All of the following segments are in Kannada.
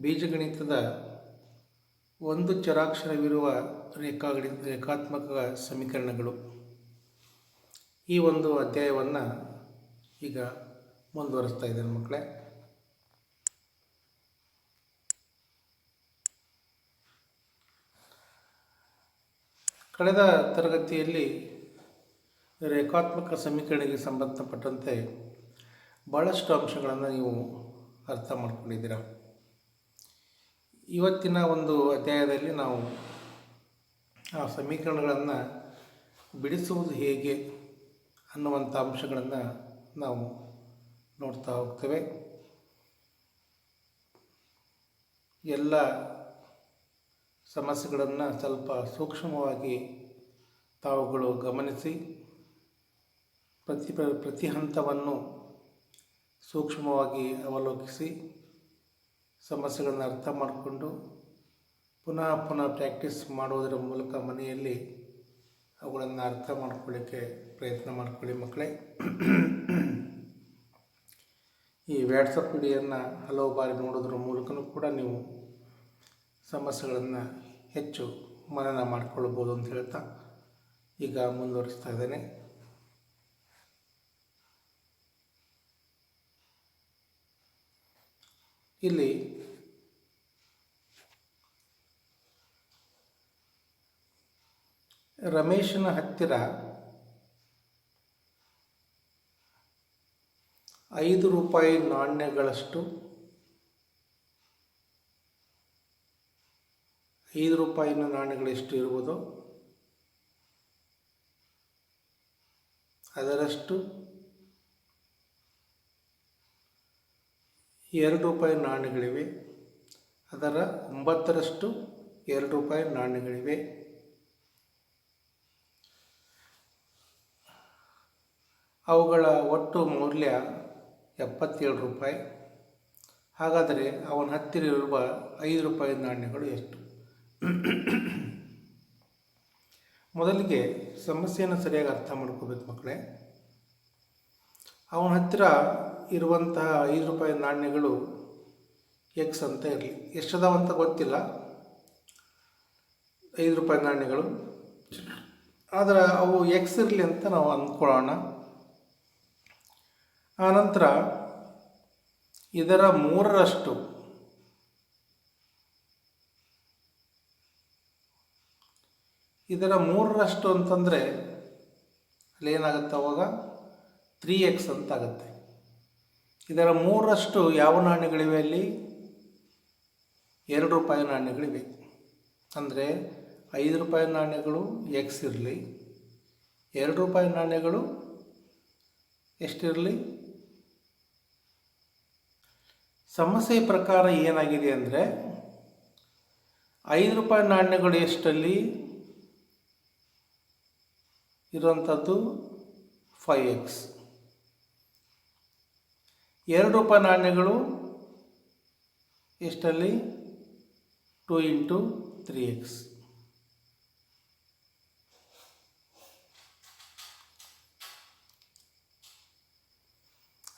ಬೀಜಗಣಿತದ ಒಂದು ಚರಾಕ್ಷರವಿರುವ ರೇಖಾತ್ಮಕ ಸಮೀಕರಣಗಳು ಈ ಒಂದು ಅಧ್ಯಾಯವನ್ನು ಈಗ ಮುಂದುವರಿಸ್ತಾ ಇದ್ದೇನೆ ಮಕ್ಕಳೇ. ಕಳೆದ ತರಗತಿಯಲ್ಲಿ ರೇಖಾತ್ಮಕ ಸಮೀಕರಣಕ್ಕೆ ಸಂಬಂಧಪಟ್ಟಂತೆ ಭಾಳಷ್ಟು ಅಂಶಗಳನ್ನು ನೀವು ಅರ್ಥ ಮಾಡ್ಕೊಂಡಿದ್ದೀರ. ಇವತ್ತಿನ ಒಂದು ಅಧ್ಯಾಯದಲ್ಲಿ ನಾವು ಆ ಸಮೀಕರಣಗಳನ್ನು ಬಿಡಿಸುವುದು ಹೇಗೆ ಅನ್ನುವಂಥ ಅಂಶಗಳನ್ನು ನಾವು ನೋಡ್ತಾ ಹೋಗ್ತೇವೆ. ಎಲ್ಲ ಸಮಸ್ಯೆಗಳನ್ನು ಸ್ವಲ್ಪ ಸೂಕ್ಷ್ಮವಾಗಿ ತಾವುಗಳು ಗಮನಿಸಿ ಪ್ರತಿ ಹಂತವನ್ನು ಸೂಕ್ಷ್ಮವಾಗಿ ಅವಲೋಕಿಸಿ ಸಮಸ್ಯೆಗಳನ್ನು ಅರ್ಥ ಮಾಡಿಕೊಂಡು ಪುನಃ ಪ್ರಾಕ್ಟೀಸ್ ಮಾಡುವುದರ ಮೂಲಕ ಮನೆಯಲ್ಲಿ ಅವುಗಳನ್ನು ಅರ್ಥ ಮಾಡ್ಕೊಳ್ಳಿಕ್ಕೆ ಪ್ರಯತ್ನ ಮಾಡಿಕೊಳ್ಳಿ ಮಕ್ಕಳೇ. ಈ ವ್ಯಾಟ್ಸಪ್ ವಿಡಿಯೋನ್ನು ಹಲವು ಬಾರಿ ನೋಡೋದ್ರ ಮೂಲಕನೂ ಕೂಡ ನೀವು ಸಮಸ್ಯೆಗಳನ್ನು ಹೆಚ್ಚು ಮನನ ಮಾಡಿಕೊಳ್ಬೋದು ಅಂತ ಹೇಳ್ತಾ ಈಗ ಮುಂದುವರಿಸ್ತಾ ಇದ್ದೇನೆ. ಇಲ್ಲಿ ರಮೇಶನ ಹತ್ತಿರ 5 ರೂಪಾಯಿ ನಾಣ್ಯಗಳಷ್ಟು 5 ರೂಪಾಯಿನ ನಾಣ್ಯಗಳೆಷ್ಟು ಇರುವುದೋ ಅದರಷ್ಟು 2 ರೂಪಾಯಿ ನಾಣ್ಯಗಳಿವೆ. ಅದರ 9ರಷ್ಟು 2 ರೂಪಾಯಿ ನಾಣ್ಯಗಳಿವೆ. ಅವುಗಳ ಒಟ್ಟು ಮೌಲ್ಯ 77 ರೂಪಾಯಿ. ಹಾಗಾದರೆ ಅವನ ಹತ್ತಿರ ಇರುವ 5 ರೂಪಾಯಿ ನಾಣ್ಯಗಳು ಎಷ್ಟು? ಮೊದಲಿಗೆ ಸಮಸ್ಯೆಯನ್ನು ಸರಿಯಾಗಿ ಅರ್ಥ ಮಾಡ್ಕೋಬೇಕು ಮಕ್ಕಳೇ. ಅವನ ಹತ್ತಿರ ಇರುವಂತಹ 5 ರೂಪಾಯಿ ನಾಣ್ಯಗಳು ಎಕ್ಸ್ ಅಂತ ಇರಲಿ. ಎಷ್ಟದಾವಂತ ಗೊತ್ತಿಲ್ಲ 5 ರೂಪಾಯಿ ನಾಣ್ಯಗಳು, ಆದರೆ ಅವು ಎಕ್ಸ್ ಇರಲಿ ಅಂತ ನಾವು ಅಂದ್ಕೊಳ್ಳೋಣ. ಆನಂತರ ಇದರ 3ರಷ್ಟು ಅಂತಂದರೆ ಅಲ್ಲಿ ಏನಾಗುತ್ತೆ, ಅವಾಗ 3x ಅಂತ ಆಗುತ್ತೆ. ಇದರ 3ರಷ್ಟು ಯಾವ ನಾಣ್ಯಗಳಿವೆ? ಅಲ್ಲಿ 2 ರೂಪಾಯಿ ನಾಣ್ಯಗಳಿವೆ. ಅಂದರೆ 5 ರೂಪಾಯಿ ನಾಣ್ಯಗಳು ಎಕ್ಸ್ ಇರಲಿ, 2 ರೂಪಾಯಿ ನಾಣ್ಯಗಳು ಎಷ್ಟಿರಲಿ? ಸಮಸ್ಯೆ ಪ್ರಕಾರ ಏನಾಗಿದೆ ಅಂದರೆ 5 ರೂಪಾಯಿ ನಾಣ್ಯಗಳು ಎಷ್ಟಲ್ಲಿ ಇರುವಂಥದ್ದು 5x, 2 ರೂಪಾಯಿ ನಾಣ್ಯಗಳು ಎಷ್ಟಲ್ಲಿ 2 × 3x.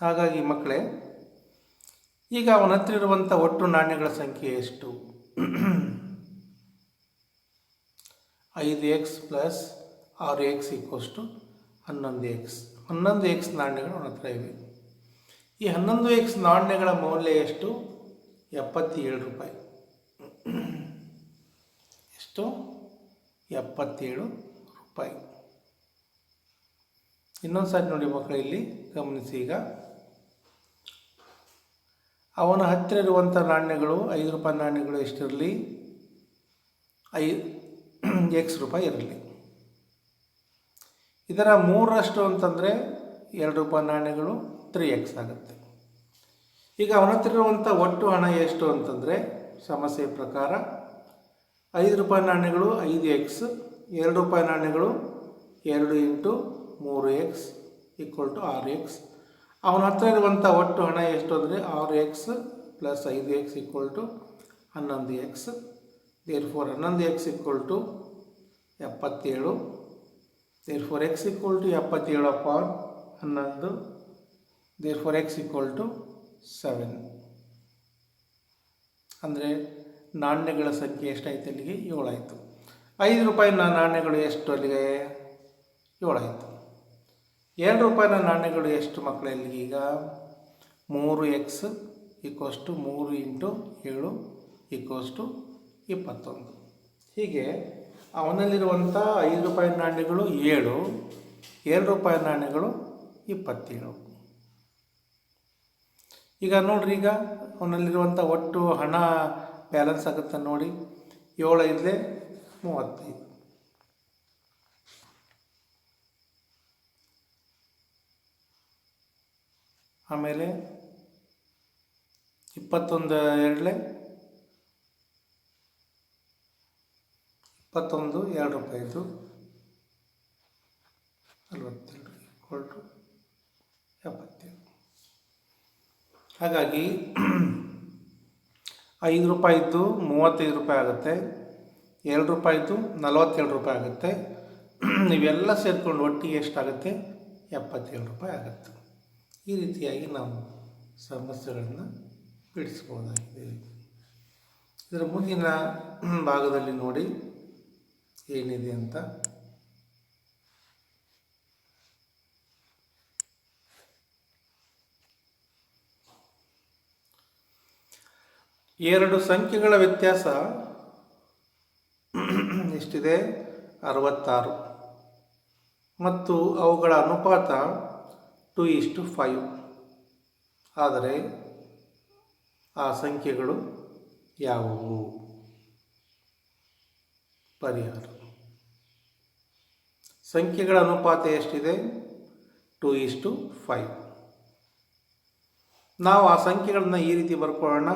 ಹಾಗಾಗಿ ಮಕ್ಕಳೇ, ಈಗ ಅವನ ಹತ್ರ ಇರುವಂಥ ಒಟ್ಟು ನಾಣ್ಯಗಳ ಸಂಖ್ಯೆ ಎಷ್ಟು? 5x + 6x = 11x. 11x ನಾಣ್ಯಗಳು ಅವನ ಹತ್ರ ಇವೆ. ಈ 11x ನಾಣ್ಯಗಳ ಮೌಲ್ಯ ಎಷ್ಟು? 77 ರೂಪಾಯಿ. ಎಷ್ಟು? 77 ರೂಪಾಯಿ. ಇನ್ನೊಂದು ಸಾರಿ ನೋಡಿ ಮಕ್ಕಳು, ಇಲ್ಲಿ ಗಮನಿಸಿ. ಈಗ ಅವನ ಹತ್ತಿರ ಇರುವಂಥ ನಾಣ್ಯಗಳು 5 ರೂಪಾಯಿ ನಾಣ್ಯಗಳು ಎಷ್ಟಿರಲಿ? 5x ರೂಪಾಯಿ ಇರಲಿ. ಇದರ 3ರಷ್ಟು ಅಂತಂದರೆ 2 ರೂಪಾಯಿ ನಾಣ್ಯಗಳು 3x ಆಗುತ್ತೆ. ಈಗ ಅವನ ಹತ್ರ ಇರುವಂಥ ಒಟ್ಟು ಹಣ ಎಷ್ಟು ಅಂತಂದರೆ ಸಮಸ್ಯೆ ಪ್ರಕಾರ 5 ರೂಪಾಯಿ ನಾಣ್ಯಗಳು 5x, 2 ರೂಪಾಯಿ ನಾಣ್ಯಗಳು 2 × 3x = 6x. ಅವನ ಹತ್ರ ಇರುವಂಥ ಒಟ್ಟು ಹಣ ಎಷ್ಟು ಅಂದರೆ 6x + 5x = 11x. therefore 11x = 77. therefore x = 77/11. therefore x = 7. ಅಂದರೆ ನಾಣ್ಯಗಳ ಸಂಖ್ಯೆ ಎಷ್ಟಾಯಿತು ಅಲ್ಲಿಗೆ 7 ಆಯಿತು. 5 ರೂಪಾಯಿನ ನಾಣ್ಯಗಳು ಎಷ್ಟು ಅಲ್ಲಿಗೆ 7 ಆಯಿತು. 2 ರೂಪಾಯಿನ ನಾಣ್ಯಗಳು ಎಷ್ಟು ಮಕ್ಕಳು ಅಲ್ಲಿಗೆ ಈಗ 3x = 3 × 7 = 21. ಹೀಗೆ ಅವನಲ್ಲಿರುವಂಥ 5 ರೂಪಾಯಿ ನಾಣ್ಯಗಳು 7, 2 ರೂಪಾಯಿ ನಾಣ್ಯಗಳು 27. ಈಗ ನೋಡ್ರಿ, ಈಗ ಅವನಲ್ಲಿರುವಂಥ ಒಟ್ಟು ಹಣ ಬ್ಯಾಲೆನ್ಸ್ ಆಗುತ್ತೆ ನೋಡಿ. 7 5 35. ಆಮೇಲೆ 21 2 21 2 ರೂಪಾಯಿದು 42 = 77. ಹಾಗಾಗಿ 5 ರೂಪಾಯಿದ್ದು 35 ರೂಪಾಯಿ ಆಗುತ್ತೆ, 2 ರೂಪಾಯಿದ್ದು 47 ರೂಪಾಯಿ ಆಗುತ್ತೆ. ಇವೆಲ್ಲ ಸೇರಿಕೊಂಡು ಒಟ್ಟಿಗೆ ಎಷ್ಟಾಗುತ್ತೆ 77 ರೂಪಾಯಿ ಆಗುತ್ತೆ. ಈ ರೀತಿಯಾಗಿ ನಾವು ಸಮಸ್ಯೆಗಳನ್ನು ಬಿಡಿಸ್ಬೋದಾಗಿದೆ. ಇದರ ಮುಂದಿನ ಭಾಗದಲ್ಲಿ ನೋಡಿ ಏನಿದೆ ಅಂತ. ಎರಡು ಸಂಖ್ಯೆಗಳ ವ್ಯತ್ಯಾಸ ಎಷ್ಟಿದೆ 66 ಮತ್ತು ಅವುಗಳ ಅನುಪಾತ 2:5. ಆದರೆ ಆ ಸಂಖ್ಯೆಗಳು ಯಾವುವು? ಪರಿಹಾರ. ಸಂಖ್ಯೆಗಳ ಅನುಪಾತ ಎಷ್ಟಿದೆ 2:5. ನಾವು ಆ ಸಂಖ್ಯೆಗಳನ್ನ ಈ ರೀತಿ ಬರ್ಕೊಳ್ಳೋಣ.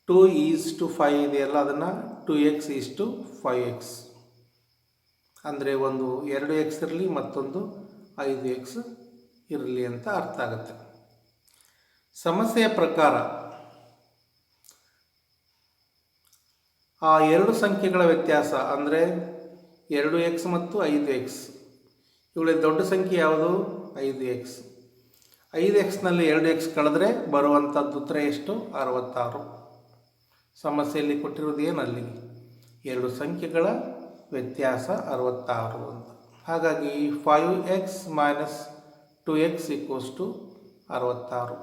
2:5 ಇದೆಯಲ್ಲ, ಅದನ್ನು 2x:5x ಅಂದರೆ ಒಂದು 2x ಇರಲಿ ಮತ್ತೊಂದು 5x ಇರಲಿ ಅಂತ ಅರ್ಥ ಆಗುತ್ತೆ. ಸಮಸ್ಯೆಯ ಪ್ರಕಾರ ಆ ಎರಡು ಸಂಖ್ಯೆಗಳ ವ್ಯತ್ಯಾಸ ಅಂದರೆ 2x ಮತ್ತು 5x, ಇವುಗಳ ದೊಡ್ಡ ಸಂಖ್ಯೆ ಯಾವುದು 5x. 5xನಲ್ಲಿ 2x ಕಳೆದ್ರೆ ಬರುವಂಥದ್ದು ಉತ್ತರ ಎಷ್ಟು 66. ಸಮಸ್ಯೆಯಲ್ಲಿ ಕೊಟ್ಟಿರೋದು ಏನಲ್ಲಿ ಎರಡು ಸಂಖ್ಯೆಗಳ ವ್ಯತ್ಯಾಸ 66 ಅಂತ. ಹಾಗಾಗಿ 5x - 2x = 66.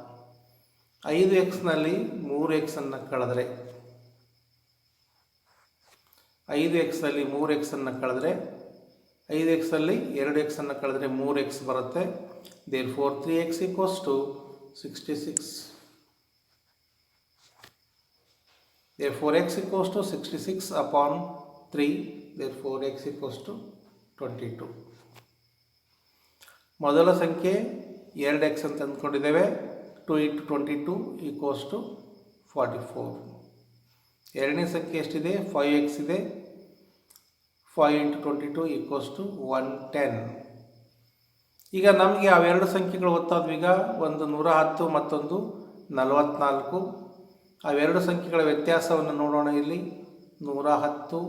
5xನಲ್ಲಿ 3xನ್ನು ಕಳೆದ್ರೆ 5xನಲ್ಲಿ 3xನ್ನು ಕಳೆದ್ರೆ 5xಲ್ಲಿ 2xನ್ನು ಕಳೆದ್ರೆ 3x ಬರುತ್ತೆ. Therefore 3x = 66. Therefore x = 66/3. Therefore x = 22. ಮೊದಲ ಸಂಖ್ಯೆ 2x ಅಂತ ಅಂದ್ಕೊಂಡಿದ್ದೇವೆ. 2 × 22 = 44. ಎರಡನೇ ಸಂಖ್ಯೆ ಎಷ್ಟಿದೆ 5x ಇದೆ. 5 × 22 = 110. ಈಗ ನಮಗೆ ಅವೆರಡು ಸಂಖ್ಯೆಗಳು ಗೊತ್ತಾದ್ವು. ಈಗ ಒಂದು 110 ಮತ್ತೊಂದು 44. ಅವೆರಡು ಸಂಖ್ಯೆಗಳ ವ್ಯತ್ಯಾಸವನ್ನು ನೋಡೋಣ. ಇಲ್ಲಿ 110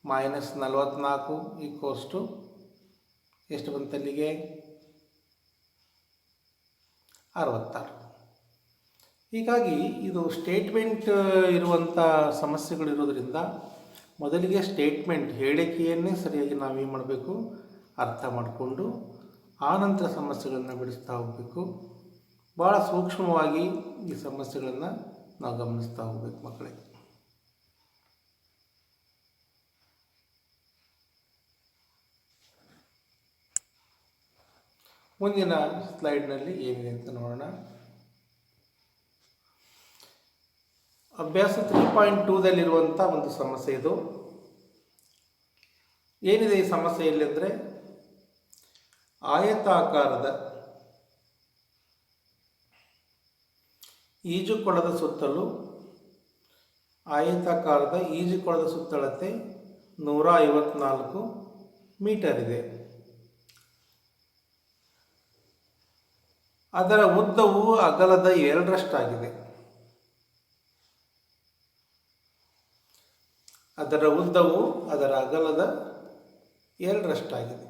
- 44 = ಎಷ್ಟು ಬಂತಲ್ಲಿಗೆ 66. ಹೀಗಾಗಿ ಇದು ಸ್ಟೇಟ್ಮೆಂಟ್ ಇರುವಂಥ ಸಮಸ್ಯೆಗಳಿರೋದ್ರಿಂದ ಮೊದಲಿಗೆ ಸ್ಟೇಟ್ಮೆಂಟ್ ಹೇಳಿಕೆಯನ್ನೇ ಸರಿಯಾಗಿ ನಾವೇನು ಮಾಡಬೇಕು ಅರ್ಥ ಮಾಡಿಕೊಂಡು ಆನಂತರ ಸಮಸ್ಯೆಗಳನ್ನು ಬಿಡಿಸ್ತಾ ಹೋಗಬೇಕು. ಭಾಳ ಸೂಕ್ಷ್ಮವಾಗಿ ಈ ಸಮಸ್ಯೆಗಳನ್ನು ನಾವು ಗಮನಿಸ್ತಾ ಹೋಗ್ಬೇಕು ಮಕ್ಕಳೇ. ಮುಂದಿನ ಸ್ಲೈಡ್ನಲ್ಲಿ ಏನಿದೆ ಅಂತ ನೋಡೋಣ. ಅಭ್ಯಾಸ 3.2ದಲ್ಲಿರುವಂಥ ಒಂದು ಸಮಸ್ಯೆ ಇದು. ಏನಿದೆ ಈ ಸಮಸ್ಯೆಯಲ್ಲಿ ಅಂದರೆ ಆಯತಾಕಾರದ ಈಜುಕೊಳದ ಸುತ್ತಲೂ ಆಯತಾಕಾರದ ಈಜುಕೊಳದ ಸುತ್ತಳತೆ 154 ಮೀಟರ್ ಇದೆ. ಅದರ ಉದ್ದವು ಅಗಲದ 2ರಷ್ಟಾಗಿದೆ. ಅದರ ಉದ್ದವು ಅದರ ಅಗಲದ 2ರಷ್ಟಾಗಿದೆ.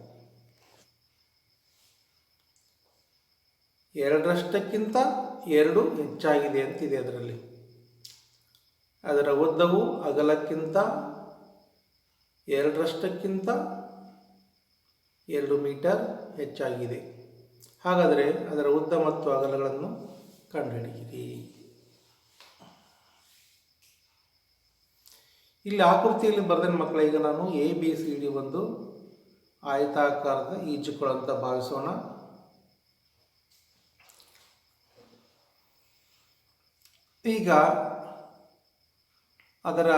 2ರಷ್ಟಕ್ಕಿಂತ 2 ಹೆಚ್ಚಾಗಿದೆ ಅಂತಿದೆ ಅದರಲ್ಲಿ. ಅದರ ಉದ್ದವು ಅಗಲಕ್ಕಿಂತ 2 ಮೀಟರ್ ಹೆಚ್ಚಾಗಿದೆ. ಹಾಗಾದರೆ ಅದರ ಉದ್ದ ಮತ್ತು ಅಗಲಗಳನ್ನು ಕಂಡುಹಿಡಿಯಿರಿ. ಇಲ್ಲಿ ಆಕೃತಿಯಲ್ಲಿ ಬರೆದ ಮಕ್ಕಳ, ಈಗ ನಾನು ABCD ಒಂದು ಆಯತಾಕಾರದ ಈಜುಕೊಳ ಅಂತ ಭಾವಿಸೋಣ. ಈಗ ಅದರ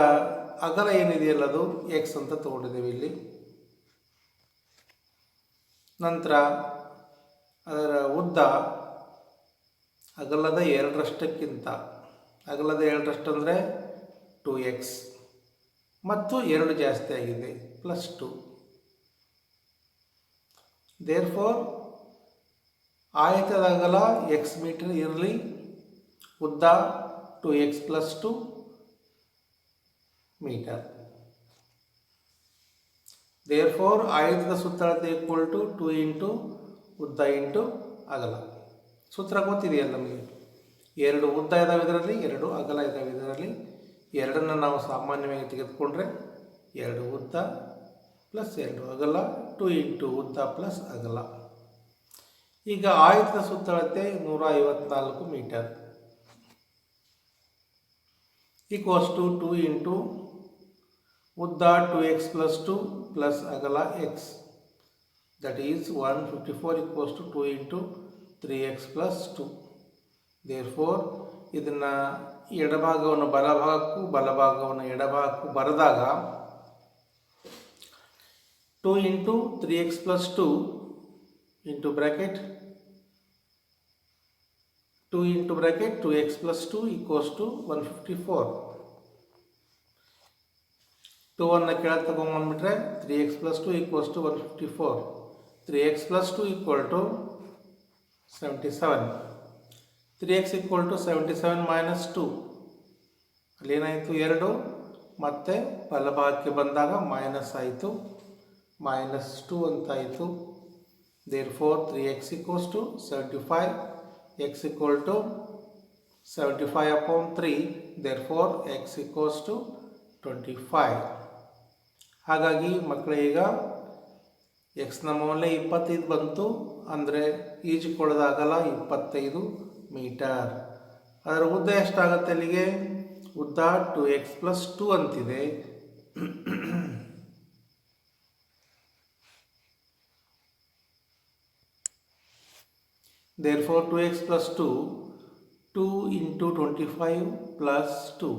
ಅಗಲ ಏನಿದೆಯಲ್ಲ ಅದು x ಅಂತ ತಗೊಂಡಿದ್ದೇವೆ ಇಲ್ಲಿ. ನಂತರ ಅದರ ಉದ್ದ ಅಗಲದ 2 ಅಗಲದ 2 ಅಂದರೆ 2x ಮತ್ತು 2 ಜಾಸ್ತಿ ಆಗಿದೆ +2. ದೇರ್ಫೋರ್ ಆಯತದ ಅಗಲ x ಮೀಟರ್ ಇರಲಿ, ಉದ್ದ 2x + 2 ಮೀಟರ್. ದೇರ್ಫೋರ್ ಆಯತದ ಸುತ್ತಳತೆ = 2 ಉದ್ದ ಅಗಲ. ಸೂತ್ರ ಗೊತ್ತಿದೆಯಲ್ಲ ನಮಗೆ. 2 ಉದ್ದ ಇದ್ದಾವೆ ಇದರಲ್ಲಿ, 2 ಅಗಲ ಇದ್ದಾವೆ ಇದರಲ್ಲಿ. 2 ನಾವು ಸಾಮಾನ್ಯವಾಗಿ ತೆಗೆದುಕೊಂಡ್ರೆ 2 ಉದ್ದ + 2 ಅಗಲ, 2 ಉದ್ದ + ಅಗಲ. ಈಗ ಆಯತದ ಸುತ್ತಳತೆ 154 ಮೀಟರ್ = 2 ಉದ್ದ 2x + 2 + ಅಗಲ x, that is 154 = 2 3x + 2. Therefore ಇದನ್ನು ಎಡಭಾಗವನ್ನು ಬಲಭಾಗಕ್ಕೂ ಬಲಭಾಗವನ್ನು ಎಡಭಾಗಕ್ಕೂ ಬರೆದಾಗ 2 3x + 2 into bracket 2 into bracket 2x + 2 = 154. 2 ಅನ್ನು ಕೆಳಗೆ ತಗೊಂಡ್ಬಂದ್ಬಿಟ್ರೆ 3x + 2 = 154. 3x + 2 = 77. 3x = 77 - 2. ಅಲ್ಲೇನಾಯಿತು 2, ಮತ್ತು ಬಲಭಾಗಕ್ಕೆ ಬಂದಾಗ ಮೈನಸ್ ಆಯಿತು, -2 ಅಂತಾಯಿತು. Therefore 3x = 75, x = 75/3, therefore x = 25. ಹಾಗಾಗಿ ಮಕ್ಕಳೇ, ಈಗ ಎಕ್ಸ್ನ ಮೌಲ್ಯ 25 ಬಂತು, ಅಂದರೆ ಈಜುಕೊಳದ ಅಗಲ 25 ಮೀಟರ್. ಅದರ ಉದ್ದ ಎಷ್ಟಾಗುತ್ತೆ ಅಲ್ಲಿಗೆ? ಉದ್ದ 2x + 2 ಅಂತಿದೆ. Therefore 2x + 2 2 × 25 + 2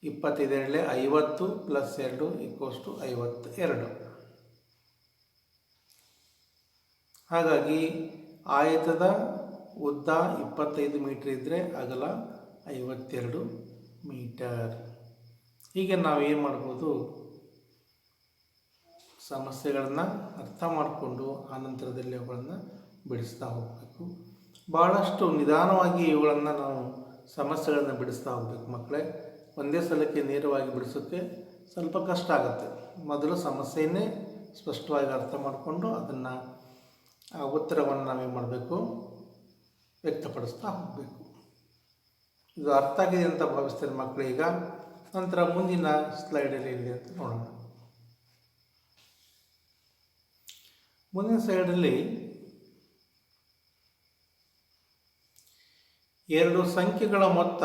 25 50 + 2 = 52. ಹಾಗಾಗಿ ಆಯತದ ಉದ್ದ 25 ಮೀಟರ್ ಇದ್ದರೆ ಅಗಲ 52 ಮೀಟರ್. ಹೀಗೆ ನಾವೇನು ಮಾಡ್ಬೋದು, ಸಮಸ್ಯೆಗಳನ್ನು ಅರ್ಥ ಮಾಡಿಕೊಂಡು ಆನಂತರದಲ್ಲಿ ಅವುಗಳನ್ನು ಬಿಡಿಸ್ತಾ ಹೋಗಬೇಕು. ಭಾಳಷ್ಟು ನಿಧಾನವಾಗಿ ಇವುಗಳನ್ನು ನಾವು ಸಮಸ್ಯೆಗಳನ್ನು ಬಿಡಿಸ್ತಾ ಹೋಗ್ಬೇಕು ಮಕ್ಕಳೇ. ಒಂದೇ ಸಲಕ್ಕೆ ನೇರವಾಗಿ ಬಿಡಿಸೋಕ್ಕೆ ಸ್ವಲ್ಪ ಕಷ್ಟ ಆಗುತ್ತೆ. ಮೊದಲು ಸಮಸ್ಯೆಯನ್ನೇ ಸ್ಪಷ್ಟವಾಗಿ ಅರ್ಥ ಮಾಡಿಕೊಂಡು ಅದನ್ನು ಆ ಉತ್ತರವನ್ನು ನಾವೇನು ಮಾಡಬೇಕು, ವ್ಯಕ್ತಪಡಿಸ್ತಾ ಹೋಗಬೇಕು. ಇದು ಅರ್ಥ ಆಗಿದೆ ಅಂತ ಭಾವಿಸ್ತಾರೆ ಮಕ್ಕಳು. ಈಗ ನಂತರ ಮುಂದಿನ ಸ್ಲೈಡಲ್ಲಿ ಏನಿದೆ ಅಂತ ನೋಡೋಣ. ಮುಂದಿನ ಸ್ಲೈಡಲ್ಲಿ 2 ಸಂಖ್ಯೆಗಳ ಮೊತ್ತ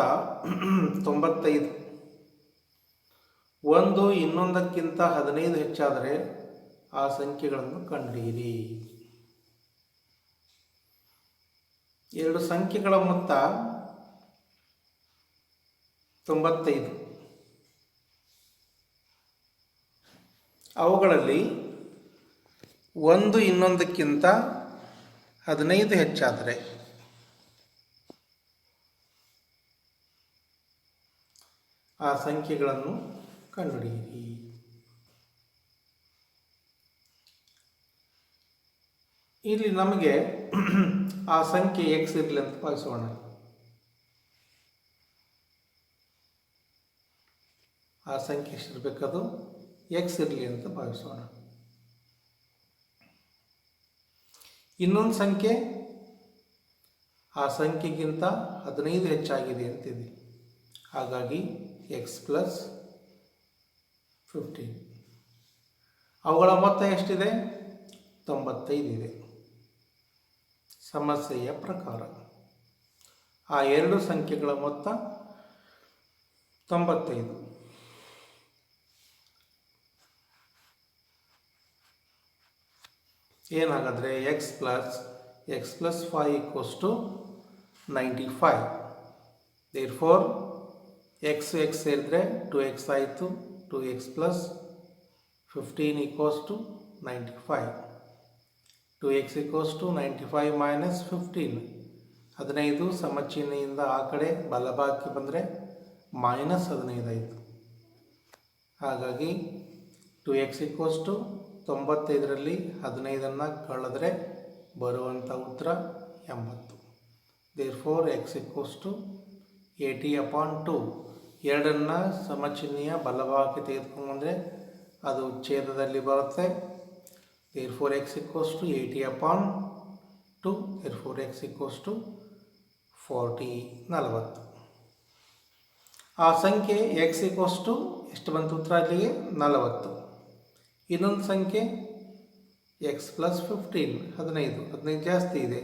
95, ಒಂದು ಇನ್ನೊಂದಕ್ಕಿಂತ 15 ಹೆಚ್ಚಾದರೆ ಆ ಸಂಖ್ಯೆಗಳನ್ನು ಕಂಡುಹಿಡಿಯಿರಿ. 2 ಸಂಖ್ಯೆಗಳ ಮೊತ್ತ 95, ಅವುಗಳಲ್ಲಿ ಒಂದು ಇನ್ನೊಂದಕ್ಕಿಂತ 15 ಹೆಚ್ಚಾದರೆ ಆ ಸಂಖ್ಯೆಗಳನ್ನು ಕಂಡುಹಿಡಿಯಿರಿ. ಇಲ್ಲಿ ನಮಗೆ ಆ ಸಂಖ್ಯೆ x ಇರಲಿ ಅಂತ ಭಾವಿಸೋಣ. ಆ ಸಂಖ್ಯೆ ಎಷ್ಟಿರಬೇಕದು x ಇರಲಿ ಅಂತ ಭಾವಿಸೋಣ. ಇನ್ನೊಂದು ಸಂಖ್ಯೆ ಆ ಸಂಖ್ಯೆಗಿಂತ 15 ಹೆಚ್ಚಾಗಿದೆ ಅಂತಿದೆ. ಹಾಗಾಗಿ ಎಕ್ಸ್ ಪ್ಲಸ್ 15. ಅವುಗಳ ಮೊತ್ತ ಎಷ್ಟಿದೆ? 95 ಇದೆ. ಸಮಸ್ಯೆಯ ಪ್ರಕಾರ ಆ ಎರಡು ಸಂಖ್ಯೆಗಳ ಮೊತ್ತ 95. ಏನಾಗಾದರೆ ಎಕ್ಸ್ ಪ್ಲಸ್ 5 = 95. ದೇರ್ಫೋರ್ ಎಕ್ಸ್ ಸೇರಿದ್ರೆ 2x ಆಯಿತು. 2x plus 15 = 95. 2x = 95 minus 15. 15 ಸಮಚಿಹ್ನೆಯಿಂದ ಆ ಕಡೆ ಬಲಭಾಗಕ್ಕೆ ಬಂದರೆ -15 ಆಯಿತು. ಹಾಗಾಗಿ 2x = 95ರಲ್ಲಿ 15 ಕಳೆದ್ರೆ ಬರುವಂಥ ಉತ್ತರ 80. Therefore x = 80/2. 2 ಸಮಚಿಹ್ನೆಯ ಬಲಭಾಗಕ್ಕೆ ತೆಗೆದುಕೊಂಡ್ಬಂದರೆ ಅದು ಛೇದದಲ್ಲಿ ಬರುತ್ತೆ. Therefore x = 80/2. Therefore x = 40. ಆ ಸಂಖ್ಯೆ x = ಎಷ್ಟು ಬಂತು ಉತ್ತರ ಅಲ್ಲಿಗೆ? 40. ಇನ್ನೊಂದು ಸಂಖ್ಯೆ x ಪ್ಲಸ್ 15 15 ಜಾಸ್ತಿ ಇದೆ.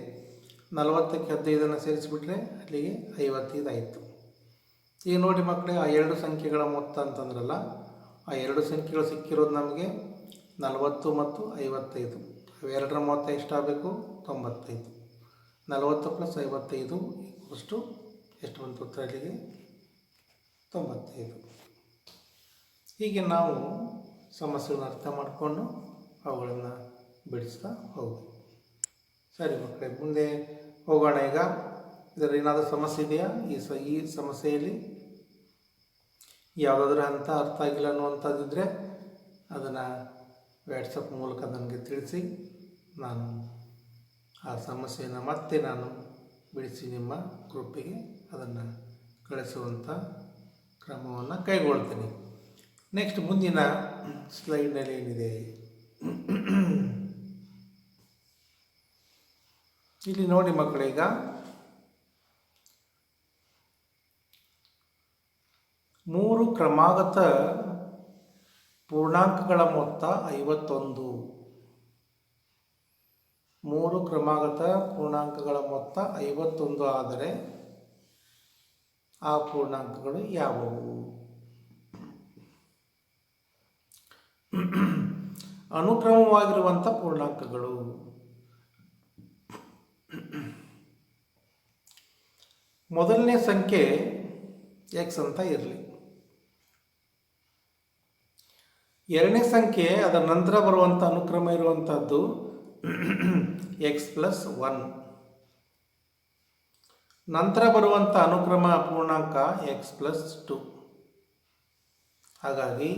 40ಕ್ಕೆ 15 ಸೇರಿಸಿಬಿಟ್ರೆ ಅಲ್ಲಿಗೆ 55 ಆಯಿತು. ಈಗ ನೋಡಿ ಮಕ್ಕಳೇ, ಆ ಎರಡು ಸಂಖ್ಯೆಗಳ ಮೊತ್ತ ಅಂತಂದ್ರಲ್ಲ, ಆ ಎರಡು ಸಂಖ್ಯೆಗಳು ಸಿಕ್ಕಿರೋದು ನಮಗೆ 40 ಮತ್ತು 55. ಅವೆರಡರ ಮೊತ್ತ ಎಷ್ಟಾಗಬೇಕು? 95. 40 + 55 ಎಷ್ಟು ಬಂತು ಉತ್ತರ ಅಲ್ಲಿಗೆ? 95. ಹೀಗೆ ನಾವು ಸಮಸ್ಯೆಗಳನ್ನ ಅರ್ಥ ಮಾಡಿಕೊಂಡು ಅವುಗಳನ್ನು ಬಿಡಿಸ್ತಾ ಹೋಗ್ಬೇಕು. ಸರಿ ಮಕ್ಕಳೇ, ಮುಂದೆ ಹೋಗೋಣ. ಈಗ ಇದರ ಏನಾದರೂ ಸಮಸ್ಯೆ ಇದೆಯಾ? ಈ ಸಮಸ್ಯೆಯಲ್ಲಿ ಯಾವುದಾದ್ರೂ ಹಂತ ಅರ್ಥ ಆಗಿಲ್ಲ ಅನ್ನುವಂಥದ್ದಿದ್ದರೆ ಅದನ್ನು ವಾಟ್ಸಪ್ ಮೂಲಕ ನನಗೆ ತಿಳಿಸಿ, ನಾನು ಆ ಸಮಸ್ಯೆಯನ್ನು ಮತ್ತೆ ಬಿಡಿಸಿ ನಿಮ್ಮ ಗ್ರೂಪಿಗೆ ಅದನ್ನು ಕಳಿಸುವಂಥ ಕ್ರಮವನ್ನು ಕೈಗೊಳ್ತೀನಿ. ನೆಕ್ಸ್ಟ್ ಮುಂದಿನ ಸ್ಲೈಡ್ನಲ್ಲಿ ಏನಿದೆ, ಇಲ್ಲಿ ನೋಡಿ ಮಕ್ಕಳೀಗ 3 ಕ್ರಮಾಗತ ಪೂರ್ಣಾಂಕಗಳ ಮೊತ್ತ 51. 3 ಕ್ರಮಾಗತ ಪೂರ್ಣಾಂಕಗಳ ಮೊತ್ತ 51 ಆದರೆ ಆ ಪೂರ್ಣಾಂಕಗಳು ಯಾವುವು? ಅನುಕ್ರಮವಾಗಿರುವಂಥ ಪೂರ್ಣಾಂಕಗಳು. ಮೊದಲನೇ ಸಂಖ್ಯೆ x ಅಂತ ಇರಲಿ. ಎರಡನೇ ಸಂಖ್ಯೆ ಅದರ ನಂತರ ಬರುವಂಥ ಅನುಕ್ರಮ ಇರುವಂಥದ್ದು x ಪ್ಲಸ್ 1. ನಂತರ ಬರುವಂಥ ಅನುಕ್ರಮ ಪೂರ್ಣಾಂಕ x ಪ್ಲಸ್ 2. ಹಾಗಾಗಿ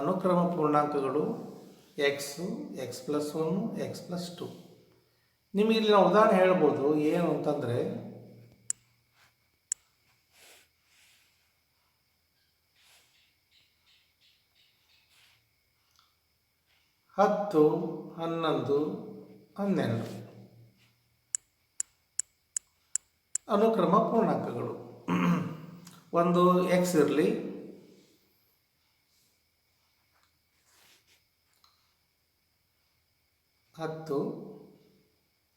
ಅನುಕ್ರಮ ಪೂರ್ಣಾಂಕಗಳು x ಪ್ಲಸ್ 1, x ಪ್ಲಸ್ 2. ನಿಮಗೆ ಇಲ್ಲಿ ನಾವು ಉದಾಹರಣೆ ಹೇಳ್ಬೋದು. ಏನು ಅಂತಂದರೆ, ಹತ್ತು 11 12 ಅನುಕ್ರಮ ಪೂರ್ಣಾಂಕಗಳು. ಒಂದು x ಇರಲಿ, ಹತ್ತು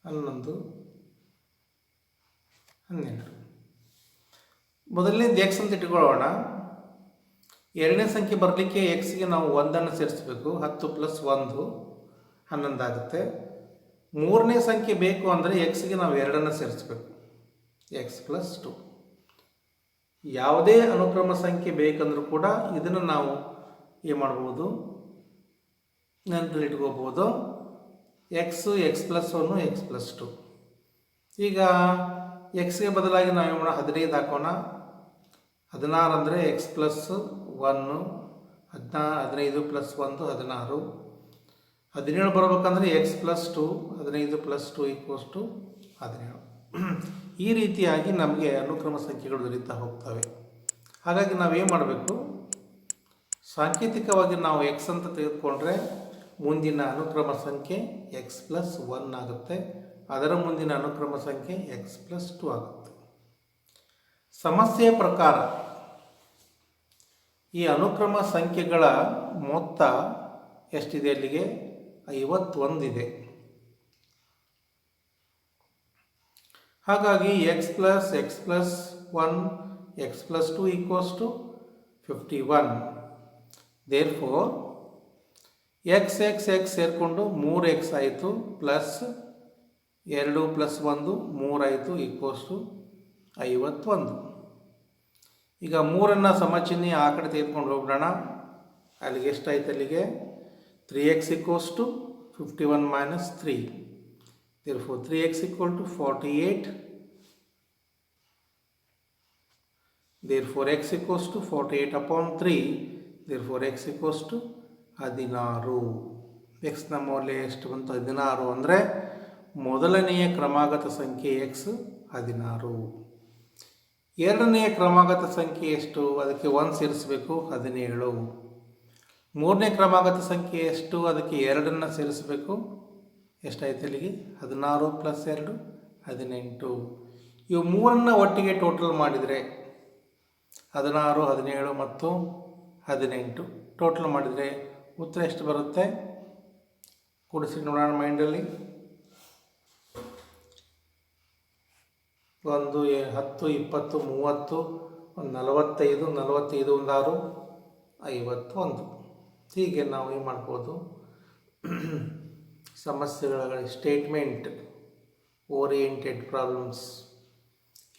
11 12. ಮೊದಲನೇದು x ಅಂತ ಇಟ್ಕೊಳ್ಳೋಣ. ಎರಡನೇ ಸಂಖ್ಯೆ ಬರಲಿಕ್ಕೆ ಎಕ್ಸ್ಗೆ ನಾವು 1 ಸೇರಿಸಬೇಕು. 10 + 1 11 ಆಗುತ್ತೆ. ಮೂರನೇ ಸಂಖ್ಯೆ ಬೇಕು ಅಂದರೆ ಎಕ್ಸ್ಗೆ ನಾವು 2 ಸೇರಿಸಬೇಕು, x ಪ್ಲಸ್ 2. ಯಾವುದೇ ಅನುಕ್ರಮ ಸಂಖ್ಯೆ ಬೇಕಂದ್ರೂ ಕೂಡ ಇದನ್ನು ನಾವು ಏನು ಮಾಡ್ಬೋದು, ನೆನಪಲ್ಲಿ ಇಟ್ಕೋಬೋದು. x plus 1, x plus 2. ಈಗ ಎಕ್ಸ್ಗೆ ಬದಲಾಗಿ ನಾವು ಏನು ಮಾಡೋಣ, 15 ಹಾಕೋಣ. 16 ಅಂದರೆ x ಪ್ಲಸ್ 1, 15 ಪ್ಲಸ್ 1 16. 17 ಬರಬೇಕಂದ್ರೆ x ಪ್ಲಸ್ 2, 15 ಪ್ಲಸ್ 2 = 17. ಈ ರೀತಿಯಾಗಿ ನಮಗೆ ಅನುಕ್ರಮ ಸಂಖ್ಯೆಗಳು ದೊರೀತಾ ಹೋಗ್ತವೆ. ಹಾಗಾಗಿ ನಾವೇನು ಮಾಡಬೇಕು, ಸಾಂಕೇತಿಕವಾಗಿ ನಾವು x ಅಂತ ತೆಗೆದುಕೊಂಡ್ರೆ ಮುಂದಿನ ಅನುಕ್ರಮ ಸಂಖ್ಯೆ x ಪ್ಲಸ್ 1 ಆಗುತ್ತೆ. ಅದರ ಮುಂದಿನ ಅನುಕ್ರಮ ಸಂಖ್ಯೆ x ಪ್ಲಸ್ 2 ಆಗುತ್ತೆ. ಸಮಸ್ಯೆಯ ಪ್ರಕಾರ ಈ ಅನುಕ್ರಮ ಸಂಖ್ಯೆಗಳ ಮೊತ್ತ ಎಷ್ಟಿದೆ? ಅಲ್ಲಿಗೆ 51 ಇದೆ. ಹಾಗಾಗಿ x plus 1 x plus 2 equals to 51. Therefore x ಸೇರಿಕೊಂಡು 3x ಆಯಿತು, ಪ್ಲಸ್ 2 ಪ್ಲಸ್ 1 3 ಆಯಿತು, ಈಕ್ವಲ್ಸ್ ಟು 51. ಈಗ 3 ಸಮಚಿಹ್ನೆ ಆ ಕಡೆ ತೆಗೆದುಕೊಂಡು ಹೋಗ್ಬಿಡೋಣ. ಅಲ್ಲಿಗೆ ಎಷ್ಟಾಯ್ತು? ಅಲ್ಲಿಗೆ 3x equals to 51 minus 3. Therefore 3x equal to 48. Therefore x equals to 48 upon 3. Therefore x equals to 16. x ನ ಮೌಲ್ಯ ಎಷ್ಟು ಬಂತು? 16. ಅಂದರೆ ಮೊದಲನೆಯ ಕ್ರಮಾಗತ ಸಂಖ್ಯೆ x 16. ಎರಡನೆಯ ಕ್ರಮಾಗತ ಸಂಖ್ಯೆ ಎಷ್ಟು? ಅದಕ್ಕೆ 1 ಸೇರಿಸಬೇಕು, 17. ಮೂರನೇ ಕ್ರಮಾಗತ ಸಂಖ್ಯೆ ಎಷ್ಟು? ಅದಕ್ಕೆ 2 ಸೇರಿಸಬೇಕು. ಎಷ್ಟಾಯ್ತು? ಅಲ್ಲಿಗೆ 16 ಪ್ಲಸ್ 2 18. ಇವು 3 ಒಟ್ಟಿಗೆ ಟೋಟಲ್ ಮಾಡಿದರೆ 16, 17 ಮತ್ತು 18 ಟೋಟಲ್ ಮಾಡಿದರೆ ಉತ್ತರ ಎಷ್ಟು ಬರುತ್ತೆ? ಕೂಡಿಸಿ ನೋಡೋಣ ಮೈಂಡಲ್ಲಿ. 1 10 20 30 45 45 1 6 51. ಹೀಗೆ ನಾವು ಏನು ಮಾಡ್ಬೋದು? ಸಮಸ್ಯೆಗಳ ಸ್ಟೇಟ್ಮೆಂಟ್ ಓರಿಯೆಂಟೆಡ್ ಪ್ರಾಬ್ಲಮ್ಸ್,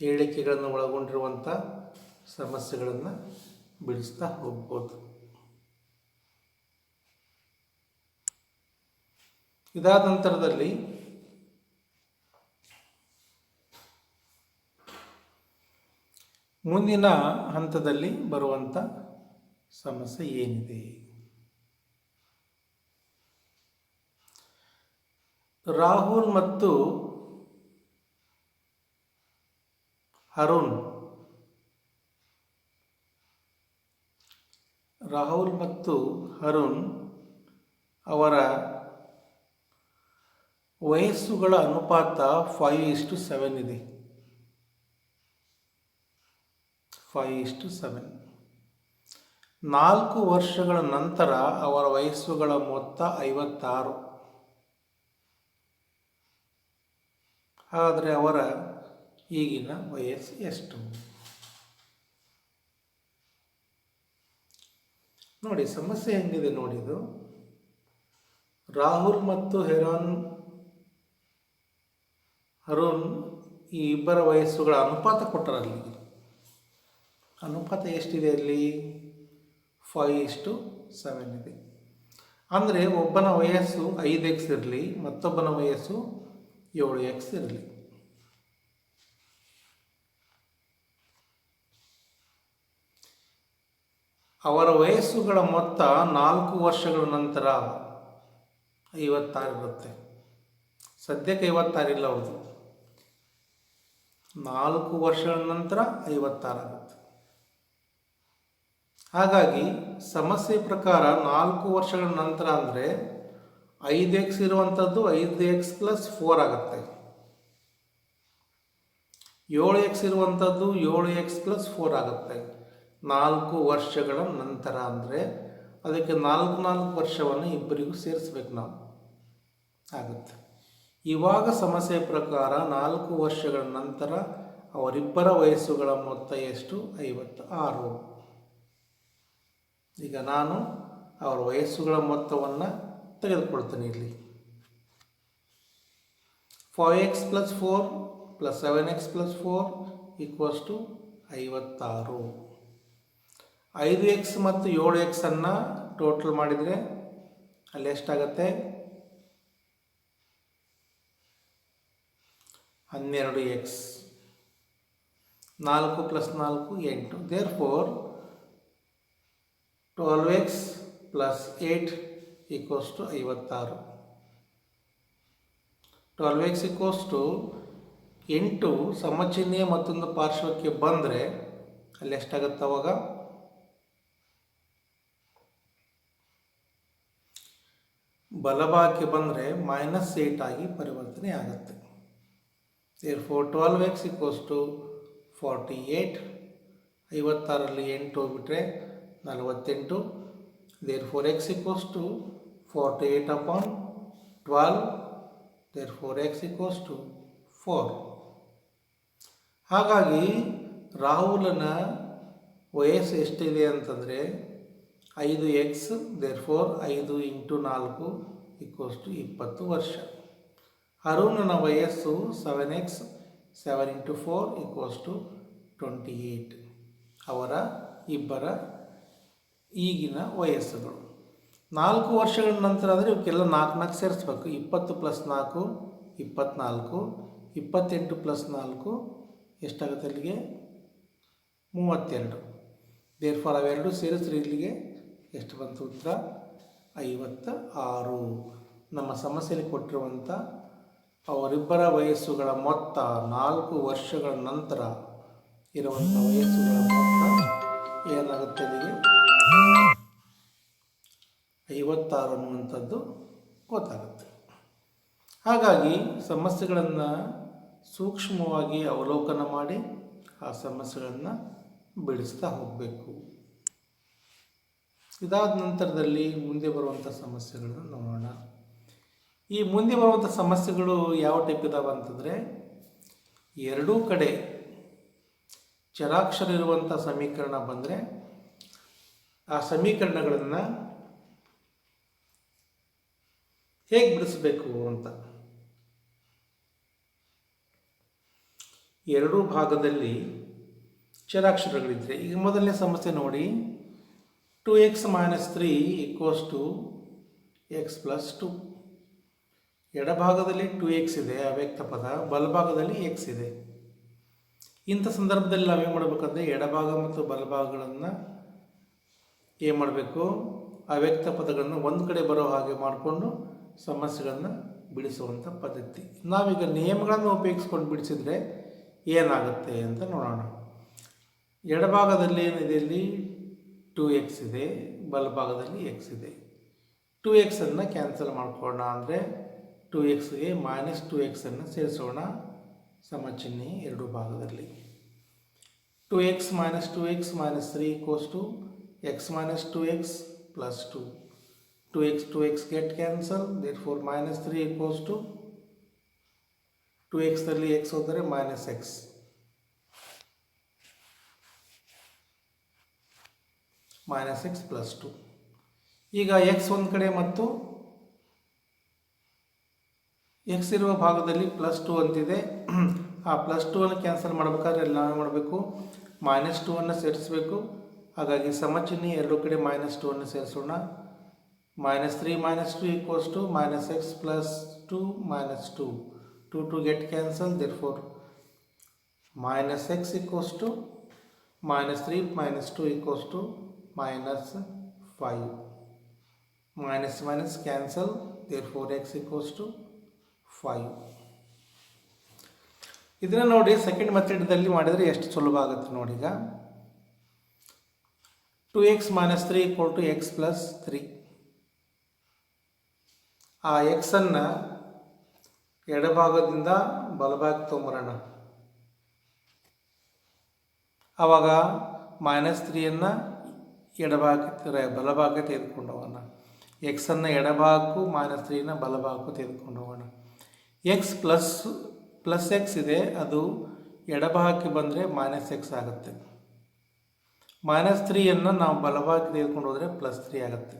ಹೇಳಿಕೆಗಳನ್ನು ಒಳಗೊಂಡಿರುವಂಥ ಸಮಸ್ಯೆಗಳನ್ನು ಬಿಡಿಸ್ತಾ ಹೋಗ್ಬೋದು. ಇದಾದ ನಂತರದಲ್ಲಿ ಮುಂದಿನ ಹಂತದಲ್ಲಿ ಬರುವಂಥ ಸಮಸ್ಯೆ ಏನಿದೆ? ರಾಹುಲ್ ಮತ್ತು ಅರುಣ್ ಅವರ ವಯಸ್ಸುಗಳ ಅನುಪಾತ 5:7 ಇದೆ. 5:7. 4 ವರ್ಷಗಳ ನಂತರ ಅವರ ವಯಸ್ಸುಗಳ ಮೊತ್ತ 56. ಆದರೆ ಅವರ ಈಗಿನ ವಯಸ್ಸು ಎಷ್ಟು? ನೋಡಿ ಸಮಸ್ಯೆ ಹೆಂಗಿದೆ ನೋಡಿದು. ರಾಹುಲ್ ಮತ್ತು ಅರುಣ್ ಈ ಇಬ್ಬರ ವಯಸ್ಸುಗಳ ಅನುಪಾತ ಕೊಟ್ಟರಲ್ಲಿ. ಅನುಪಾತ ಎಷ್ಟಿದೆ ಅಲ್ಲಿ? 5:7 ಇದೆ. ಅಂದರೆ ಒಬ್ಬನ ವಯಸ್ಸು 5x ಇರಲಿ, ಮತ್ತೊಬ್ಬನ ವಯಸ್ಸು 7x ಇರಲಿ. ಅವರ ವಯಸ್ಸುಗಳ ಮೊತ್ತ 4 ವರ್ಷಗಳ ನಂತರ 56 ಇರುತ್ತೆ. ಸದ್ಯಕ್ಕೆ 56 ಇಲ್ಲ, ಹೌದು. 4 ವರ್ಷಗಳ ನಂತರ 56 ಆಗುತ್ತೆ. ಹಾಗಾಗಿ ಸಮಸ್ಯೆ ಪ್ರಕಾರ 4 ವರ್ಷಗಳ ನಂತರ ಅಂದರೆ 5x ಇರುವಂಥದ್ದು 5x ಪ್ಲಸ್ 4 ಆಗುತ್ತೆ. 7x ಇರುವಂಥದ್ದು 7x ಪ್ಲಸ್ 4 ಆಗುತ್ತೆ. 4 ವರ್ಷಗಳ ನಂತರ ಅಂದರೆ ಅದಕ್ಕೆ 4 ವರ್ಷವನ್ನು ಇಬ್ಬರಿಗೂ ಸೇರಿಸ್ಬೇಕು ನಾವು, ಆಗುತ್ತೆ. ಇವಾಗ ಸಮಸ್ಯೆ ಪ್ರಕಾರ 4 ವರ್ಷಗಳ ನಂತರ ಅವರಿಬ್ಬರ ವಯಸ್ಸುಗಳ ಮೊತ್ತ ಎಷ್ಟು? 56. ಈಗ ನಾನು ಅವರ ವಯಸ್ಸುಗಳ ಮೊತ್ತವನ್ನು ತೆಗೆದುಕೊಳ್ತೇನೆ. ಇಲ್ಲಿ 5x plus 4 plus 7x plus 4 equals to 56. 5x ಮತ್ತು 7x ಅನ್ನು ಟೋಟಲ್ ಮಾಡಿದರೆ ಅಲ್ಲಿ ಎಷ್ಟಾಗತ್ತೆ? 12x. 4 plus 4 8. Therefore 12x plus 8 equals to 56. 12x equals to 8 ಸಮಚಿಹ್ನೆಯ ಮತ್ತೊಂದು ಪಾರ್ಶ್ವಕ್ಕೆ ಬಂದರೆ ಅಲ್ಲಿ ಎಷ್ಟಾಗತ್ತೆ? ಅವಾಗ ಬಲಭಾಗಕ್ಕೆ ಬಂದರೆ -8 ಆಗಿ ಪರಿವರ್ತನೆ ಆಗುತ್ತೆ. therefore 12x equals to 48. 56ರಲ್ಲಿ 8 ಹೋಗ್ಬಿಟ್ರೆ 48. Therefore x equals to 48 upon 12. Therefore x equals to 4. ಹಾಗಾಗಿ ರಾಹುಲನ ವಯಸ್ಸು ಎಷ್ಟಿದೆ ಅಂತಂದರೆ 5x. Therefore 5 into 4 equals to 20 ವರ್ಷ. ಅರುಣನ ವಯಸ್ಸು 7x. 7 into 4 equals to 28. ಅವರ ಇಬ್ಬರ ಈಗಿನ ವಯಸ್ಸುಗಳು 4 ವರ್ಷಗಳ ನಂತರ ಆದರೆ ಇವಕ್ಕೆಲ್ಲ 4 ಸೇರಿಸ್ಬೇಕು. 20 ಪ್ಲಸ್ 4 24. 28 ಪ್ಲಸ್ 4 ಎಷ್ಟಾಗುತ್ತೆ ಅಲ್ಲಿಗೆ 32. ದೇರ್ಫಾರ್ ಅವೆರಡು ಸೇರಿಸ್ರಿ ಇಲ್ಲಿಗೆ ಎಷ್ಟು ಬಂತು ಉತ್ತರ 56. ನಮ್ಮ ಸಮಸ್ಯೆಯಲ್ಲಿ ಕೊಟ್ಟಿರುವಂಥ ಅವರಿಬ್ಬರ ವಯಸ್ಸುಗಳ ಮೊತ್ತ 4 ವರ್ಷಗಳ ನಂತರ ಇರುವಂಥ ವಯಸ್ಸುಗಳ ಮೊತ್ತ ಏನಾಗುತ್ತೆ ಅಲ್ಲಿಗೆ 56 ಅನ್ನುವಂಥದ್ದು ಗೊತ್ತಾಗುತ್ತೆ. ಹಾಗಾಗಿ ಸಮಸ್ಯೆಗಳನ್ನು ಸೂಕ್ಷ್ಮವಾಗಿ ಅವಲೋಕನ ಮಾಡಿ ಆ ಸಮಸ್ಯೆಗಳನ್ನು ಬಿಡಿಸ್ತಾ ಹೋಗಬೇಕು. ಇದಾದ ನಂತರದಲ್ಲಿ ಮುಂದೆ ಬರುವಂಥ ಸಮಸ್ಯೆಗಳನ್ನು ನೋಡೋಣ. ಈ ಮುಂದೆ ಬರುವಂಥ ಸಮಸ್ಯೆಗಳು ಯಾವ ಟೈಪ್ ಇದಾವೆ ಅಂತಂದರೆ, ಎರಡೂ ಕಡೆ ಚರಾಕ್ಷರ ಇರುವಂಥ ಸಮೀಕರಣ ಬಂದರೆ ಆ ಸಮೀಕರಣಗಳನ್ನು ಹೇಗೆ ಬಿಡಿಸಬೇಕು ಅಂತ. ಎರಡೂ ಭಾಗದಲ್ಲಿ ಚರಾಕ್ಷರಗಳಿದ್ದರೆ, ಈಗ ಮೊದಲನೇ ಸಮಸ್ಯೆ ನೋಡಿ, 2x - 3 equals to x plus 2. ಎಡಭಾಗದಲ್ಲಿ 2x ಇದೆ ಅವ್ಯಕ್ತ ಪದ, ಬಲಭಾಗದಲ್ಲಿ x ಇದೆ. ಇಂಥ ಸಂದರ್ಭದಲ್ಲಿ ನಾವೇನು ಮಾಡಬೇಕಂದ್ರೆ ಎಡಭಾಗ ಮತ್ತು ಬಲಭಾಗಗಳನ್ನು ಏನು ಮಾಡಬೇಕು, ಅವ್ಯಕ್ತ ಪದಗಳನ್ನು ಒಂದು ಕಡೆ ಬರೋ ಹಾಗೆ ಮಾಡಿಕೊಂಡು ಸಮಸ್ಯೆಗಳನ್ನು ಬಿಡಿಸುವಂಥ ಪದ್ಧತಿ. ನಾವೀಗ ನಿಯಮಗಳನ್ನು ಉಪಯೋಗಿಸ್ಕೊಂಡು ಬಿಡಿಸಿದರೆ ಏನಾಗುತ್ತೆ ಅಂತ ನೋಡೋಣ. ಎಡಭಾಗದಲ್ಲಿ ಏನಿದೆ, ಇಲ್ಲಿ 2x ಇದೆ, ಬಲಭಾಗದಲ್ಲಿ x ಇದೆ. 2x ಅನ್ನು ಕ್ಯಾನ್ಸಲ್ ಮಾಡ್ಕೊಳ್ಳೋಣ ಅಂದರೆ 2xಗೆ -2x ಅನ್ನು ಸೇರಿಸೋಣ. ಸಮಚಿಹ್ನೆ ಎರಡು ಭಾಗದಲ್ಲಿ. 2x - 2x - 3 equals to x - 2x plus 2. 2x get cancel. Therefore -3 equals to 2x ನಲ್ಲಿ x ಹೋದರೆ -x. -x plus 2. ಈಗ x ಒಂದು ಕಡೆ ಮತ್ತು x ಇರುವ ಭಾಗದಲ್ಲಿ +2 ಅಂತಿದೆ. ಆ +2 ಅನ್ನು ಕ್ಯಾನ್ಸಲ್ ಮಾಡಬೇಕಾದ್ರೆ ಅಲ್ಲಿ ನಾವೇ ಮಾಡಬೇಕು, -2 ಅನ್ನು ಸೇರಿಸಬೇಕು. ಹಾಗಾಗಿ ಸಮಚಿಹ್ನೆ ಎರಡು ಕಡೆ -2 ಅನ್ನು ಸೇರಿಸೋಣ. -3 - 2 equals to -x plus 2 - 2. 2 get cancelled. Therefore -x equals to -3 - 2 equals to -5. Minus cancel. Therefore x equals to 5. ಇದನ್ನು ನೋಡಿ ಸೆಕೆಂಡ್ ಮೆಥಡ್ದಲ್ಲಿ ಮಾಡಿದರೆ ಎಷ್ಟು ಸುಲಭ ಆಗುತ್ತೆ ನೋಡಿ. ಈಗ 2x - 3 equal to x plus 3. ಆ x ಅನ್ನು ಎಡಭಾಗದಿಂದ ಬಲಭಾಗಕ್ಕೆ ತೊಗೊಂಬರೋಣ. ಆವಾಗ -3 ಎಡಭಾಗಕ್ಕೆ ಬಲಭಾಗಕ್ಕೆ ತೆಗೆದುಕೊಂಡು ಹೋಗೋಣ. x ಅನ್ನು ಎಡಭಾಗಕ್ಕೂ -3 ಬಲಭಾಗಕ್ಕೂ ತೆಗೆದುಕೊಂಡು ಹೋಗೋಣ. x ಪ್ಲಸ್ x ಇದೆ, ಅದು ಎಡಭಾಗಕ್ಕೆ ಬಂದರೆ -x ಆಗುತ್ತೆ. -3 ನಾವು ಬಲಭಾಗಕ್ಕೆ ತೆಗೆದುಕೊಂಡು ಹೋದರೆ +3 ಆಗುತ್ತೆ.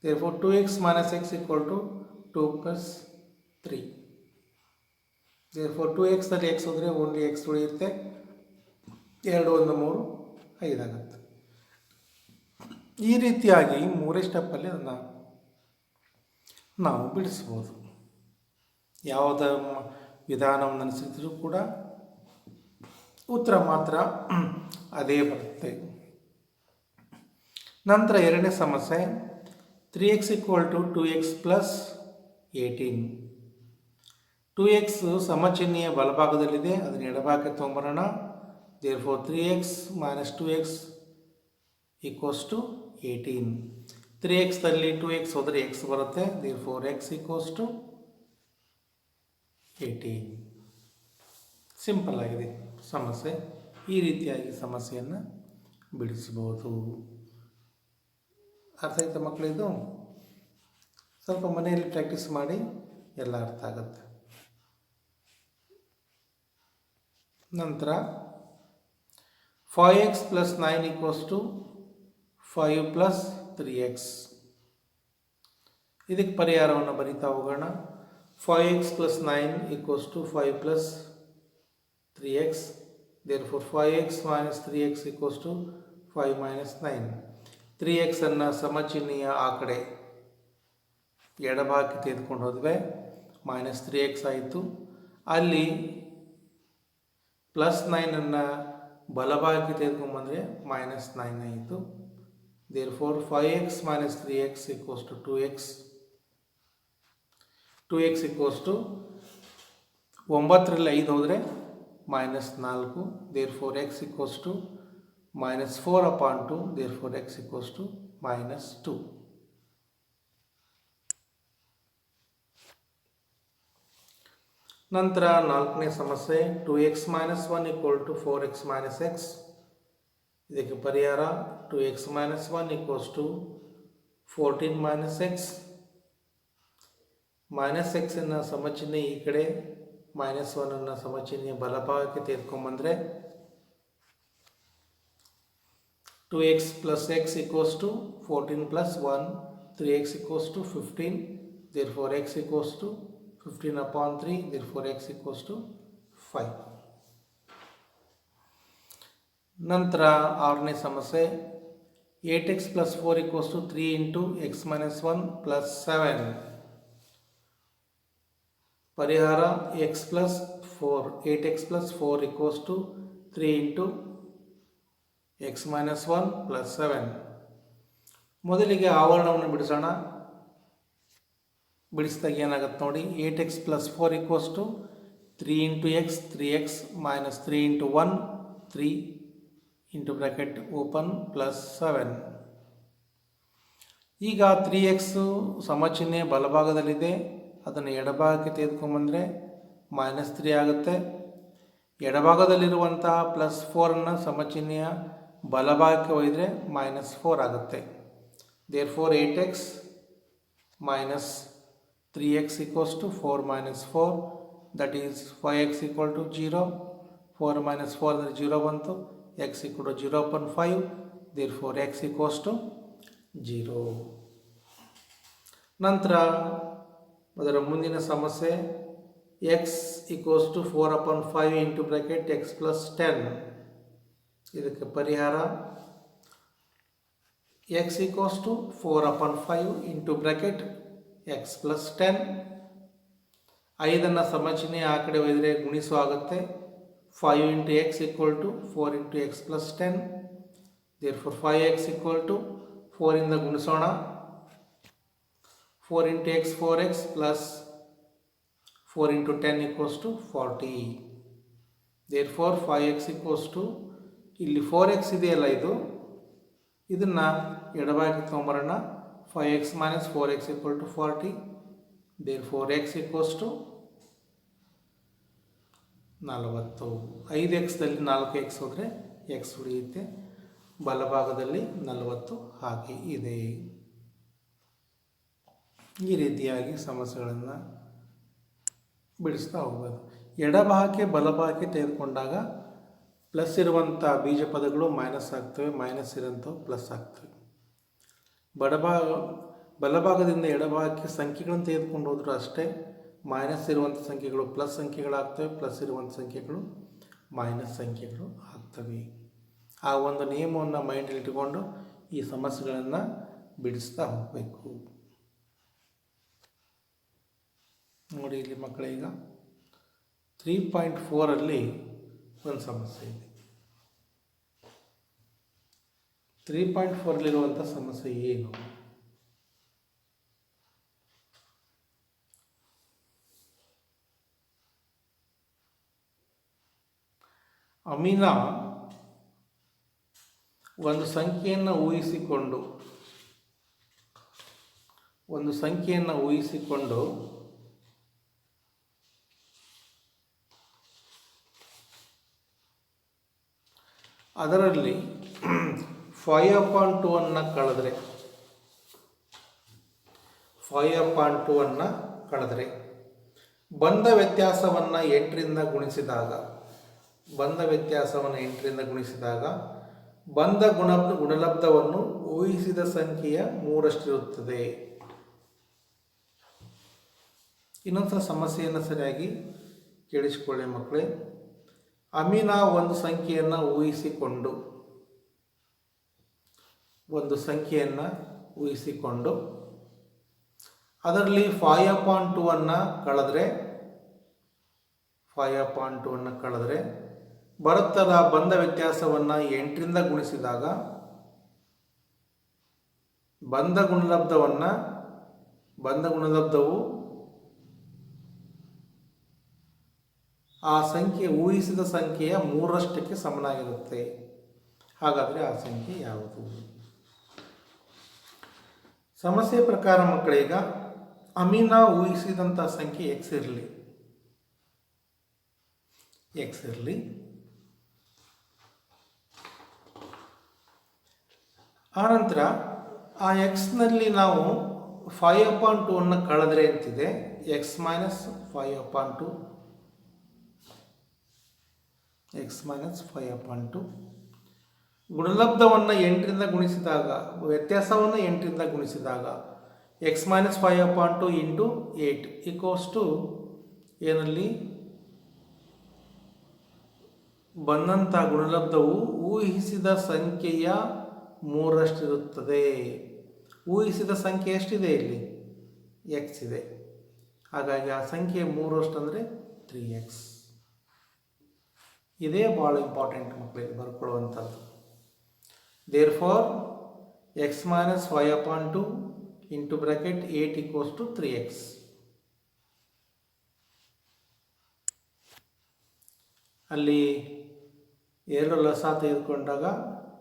Therefore 2x - x equal to 2 plus 3. Therefore 2x ನಲ್ಲಿ x ಹೋದರೆ ಓನ್ಲಿ x ಉಳಿಯುತ್ತೆ. 2 1 3 5 ಆಗುತ್ತೆ. ಈ ರೀತಿಯಾಗಿ ಮೂರೇ ಸ್ಟೆಪ್ಪಲ್ಲಿ ಅದನ್ನು ನಾವು ಬಿಡಿಸ್ಬೋದು. ಯಾವುದೇ ವಿಧಾನವನ್ನು ಅನುಸರಿಸಿದರೂ ಕೂಡ ಉತ್ತರ ಮಾತ್ರ ಅದೇ ಬರುತ್ತೆ. ನಂತರ ಎರಡನೇ ಸಮಸ್ಯೆ, 3x equal to 2x plus 18. 2x ಸಮಚಿಹ್ನೆಯ ಬಲಭಾಗದಲ್ಲಿದೆ, ಅದನ್ನು ಎಡಭಾಗಕ್ಕೆ ತೊಗೊಂಬರೋಣ. Therefore 3x - 2x equals to 18. 3x ನಲ್ಲಿ 2x ಹೋದರೆ x ಬರುತ್ತೆ. Therefore x equals to 18. Simple ಆಗಿದೆ ಸಮಸ್ಯೆ. ಈ ರೀತಿಯಾಗಿ ಸಮಸ್ಯೆಯನ್ನು ಬಿಡಿಸಬಹುದು. ಅರ್ಥ ಆಯ್ತಾ ಮಕ್ಕಳಿದು? ಸ್ವಲ್ಪ ಮನೆಯಲ್ಲಿ ಪ್ರಾಕ್ಟೀಸ್ ಮಾಡಿ, ಎಲ್ಲ ಅರ್ಥ ಆಗುತ್ತೆ. ನಂತರ 5x + 9 = 5 + 3x. ಇದಕ್ಕೆ ಪರಿಹಾರವನ್ನು ಬರಿತಾ ಹೋಗೋಣ. 5x + 9 = 5 + 3x. Therefore 5x - 3x = 5 - 9. 3x ಅನ್ನು ಸಮಚಿಹ್ನೆಯ ಆ ಕಡೆ ಎಡಭಾಗಕ್ಕೆ ತೆಗೆದುಕೊಂಡು ಹೋದ್ವಿ, -3x ಆಯಿತು. ಅಲ್ಲಿ +9 ಅನ್ನು ಬಲಭಾಗಕ್ಕೆ ತೆಗೆದುಕೊಂಡ್ಬಂದರೆ -9 ಆಯಿತು. Therefore 5x - 3x = 2x. 2x = 9ರಲ್ಲಿ 5 ಹೋದರೆ -4. Therefore x = -4/2. Therefore x = -2. ನಂತರ 4ನೇ ಸಮಸ್ಯೆ 2x - 1 = 4x - x. ಇದಕ್ಕೆ ಪರಿಹಾರ 2x - 1 = 14 - x. -x ಅನ್ನು ಸಮಚಿಹ್ನೆ ಈ ಕಡೆ, -1 ಅನ್ನು ಸಮಚಿಹ್ನೆ ಬಲಭಾಗಕ್ಕೆ ತೆಗೆದುಕೊಂಡ್ಬಂದರೆ 2x + x = 14 + 1. 3x = 15. Therefore x = 15/3. Therefore x = 5. ನಂತರ 6ನೇ ಸಮಸ್ಯೆ 8x + 4 = 3 × x - 1 + 7. ಪರಿಹಾರ x + 4. 8x + 4 = 3 × x - 1 + 7. ಮೊದಲಿಗೆ ಆವರಣವನ್ನು ಬಿಡಿಸೋಣ. ಬಿಡಿಸಿದಾಗ ಏನಾಗುತ್ತೆ ನೋಡಿ. 8x + 4 = 3 × x. 3x - 3 × 1 3 into bracket open +7. ಈಗ 3x ಸಮಚಿಹ್ನೆ ಬಲಭಾಗದಲ್ಲಿದೆ, ಅದನ್ನು ಎಡಭಾಗಕ್ಕೆ ತೆಗೆದುಕೊಂಡ್ಬಂದರೆ -3 ಆಗುತ್ತೆ. ಎಡಭಾಗದಲ್ಲಿರುವಂತಹ +4 ಸಮಚಿಹ್ನೆಯ ಬಲಭಾಗಕ್ಕೆ ಒಯ್ದರೆ -4 ಆಗುತ್ತೆ. Therefore 8x - 3x = 4 - 4. That is 5x = 0. 4 - 4 ಅಂದರೆ 0 ಬಂತು. x = 0/5. Therefore x = 0. ನಂತರ ಅದರ ಮುಂದಿನ ಸಮಸ್ಯೆ x = 4/5 into bracket x + 10. ಇದಕ್ಕೆ ಪರಿಹಾರ x = 4/5 into bracket x + 10. 5ಅನ್ನು ಸಮಚಿಹ್ನೆ ಆ ಕಡೆ ಒಯ್ದರೆ ಗುಣಿಸು ಆಗುತ್ತೆ. 5 × x = 4 × x + 10. Therefore 5x = 4 ಇಂದ ಗುಣಿಸೋಣ. 4 × x 4x plus 4 × 10 = 40. Therefore 5x = ಇಲ್ಲಿ 4x ಇದೆಯಲ್ಲ, ಇದನ್ನು ಎಡಭಾಗಕ್ಕೆ ತೊಗೊಂಬರೋಣ. 5x - 4x = 40. Therefore x = 40. 5xದಲ್ಲಿ 4x ಹೋದರೆ x ಉಳಿಯುತ್ತೆ. ಬಲಭಾಗದಲ್ಲಿ 40 ಹಾಗೆ ಇದೆ. ಈ ರೀತಿಯಾಗಿ ಸಮಸ್ಯೆಗಳನ್ನು ಬಿಡಿಸ್ತಾ ಹೋಗ್ಬೋದು. ಎಡಭಾಗಕ್ಕೆ ಬಲಭಾಗಕ್ಕೆ ತೆಗೆದುಕೊಂಡಾಗ ಪ್ಲಸ್ ಇರುವಂಥ ಬೀಜ ಪದಗಳು ಮೈನಸ್ ಆಗ್ತವೆ, ಮೈನಸ್ ಇರೋಂಥವು ಪ್ಲಸ್ ಆಗ್ತವೆ. ಬಲಭಾಗದಿಂದ ಎಡಭಾಗಕ್ಕೆ ಸಂಖ್ಯೆಗಳನ್ನು ತೆಗೆದುಕೊಂಡು ಹೋದರೂ ಅಷ್ಟೇ, ಮೈನಸ್ ಇರುವಂಥ ಸಂಖ್ಯೆಗಳು ಪ್ಲಸ್ ಸಂಖ್ಯೆಗಳಾಗ್ತವೆ, ಪ್ಲಸ್ ಇರುವಂಥ ಸಂಖ್ಯೆಗಳು ಮೈನಸ್ ಸಂಖ್ಯೆಗಳು ಆಗ್ತವೆ. ಆ ಒಂದು ನಿಯಮವನ್ನು ಮೈಂಡಲ್ಲಿ ಇಟ್ಟುಕೊಂಡು ಈ ಸಮಸ್ಯೆಗಳನ್ನು ಬಿಡಿಸ್ತಾ ಹೋಗಬೇಕು. ನೋಡಿ ಇಲ್ಲಿ ಮಕ್ಕಳೀಗ 3.4 ಒಂದು ಸಮಸ್ಯೆ ಇದೆ. 3.4 ಸಮಸ್ಯೆ ಏನು? ಅಮೀನಾ ಒಂದು ಸಂಖ್ಯೆಯನ್ನು ಊಹಿಸಿಕೊಂಡು ಅದರಲ್ಲಿ 5/2 ಕಳೆದ್ರೆ 5/2 ಅನ್ನು ಕಳೆದರೆ ಬಂಧ ವ್ಯತ್ಯಾಸವನ್ನು 8ರಿಂದ ಗುಣಿಸಿದಾಗ ಬಂಧ ಗುಣಲಬ್ಧವನ್ನು ಊಹಿಸಿದ ಸಂಖ್ಯೆಯ 3ರಷ್ಟಿರುತ್ತದೆ. ಇನ್ನೊಂದ್ಸಲ ಸಮಸ್ಯೆಯನ್ನು ಸರಿಯಾಗಿ ಕೇಳಿಸಿಕೊಳ್ಳಿ ಮಕ್ಕಳೇ. ಅಮೀನಾ ಒಂದು ಸಂಖ್ಯೆಯನ್ನು ಊಹಿಸಿಕೊಂಡು ಅದರಲ್ಲಿ 5/2 ಅನ್ನು ಕಳೆದ್ರೆ ಬರುತ್ತಲ್ಲ ಬಂಧ ವ್ಯತ್ಯಾಸವನ್ನು 8ರಿಂದ ಗುಣಿಸಿದಾಗ ಬಂಧ ಗುಣಲಬ್ಧವು ಆ ಸಂಖ್ಯೆ ಊಹಿಸಿದ ಸಂಖ್ಯೆಯ 3ರಷ್ಟಕ್ಕೆ ಸಮನಾಗಿರುತ್ತೆ. ಹಾಗಾದರೆ ಆ ಸಂಖ್ಯೆ ಯಾವುದು? ಸಮಸ್ಯೆ ಪ್ರಕಾರ ಮಕ್ಕಳೀಗ ಅಮೀನಾ ಊಹಿಸಿದಂಥ ಸಂಖ್ಯೆ x ಇರಲಿ. ಆನಂತರ ಆ ಎಕ್ಸ್ನಲ್ಲಿ ನಾವು 5/2 ಅನ್ನು ಕಳೆದ್ರೆ ಅಂತಿದೆ. x - 5/2 ಗುಣಲಬ್ಧವನ್ನು 8ರಿಂದ ಗುಣಿಸಿದಾಗ ವ್ಯತ್ಯಾಸವನ್ನು 8ರಿಂದ ಗುಣಿಸಿದಾಗ x - 5/2 × 8 = ಏನಲ್ಲಿ ಬಂದಂಥ ಗುಣಲಬ್ಧವು ಊಹಿಸಿದ ಸಂಖ್ಯೆಯ 3ರಷ್ಟಿರುತ್ತದೆ. ಊಹಿಸಿದ ಸಂಖ್ಯೆ ಎಷ್ಟಿದೆ? ಇಲ್ಲಿ x ಇದೆ. ಹಾಗಾಗಿ ಆ ಸಂಖ್ಯೆ 3ರಷ್ಟು ಅಂದರೆ 3x. ಇದೇ ಭಾಳ ಇಂಪಾರ್ಟೆಂಟ್ ಮಕ್ಕಳಿಗೆ ಬರ್ಕೊಳ್ಳುವಂಥದ್ದು. Therefore x - 5/2 × 8 = 3x. ಅಲ್ಲಿ 2 ಲಸ ತೆಗೆದುಕೊಂಡಾಗ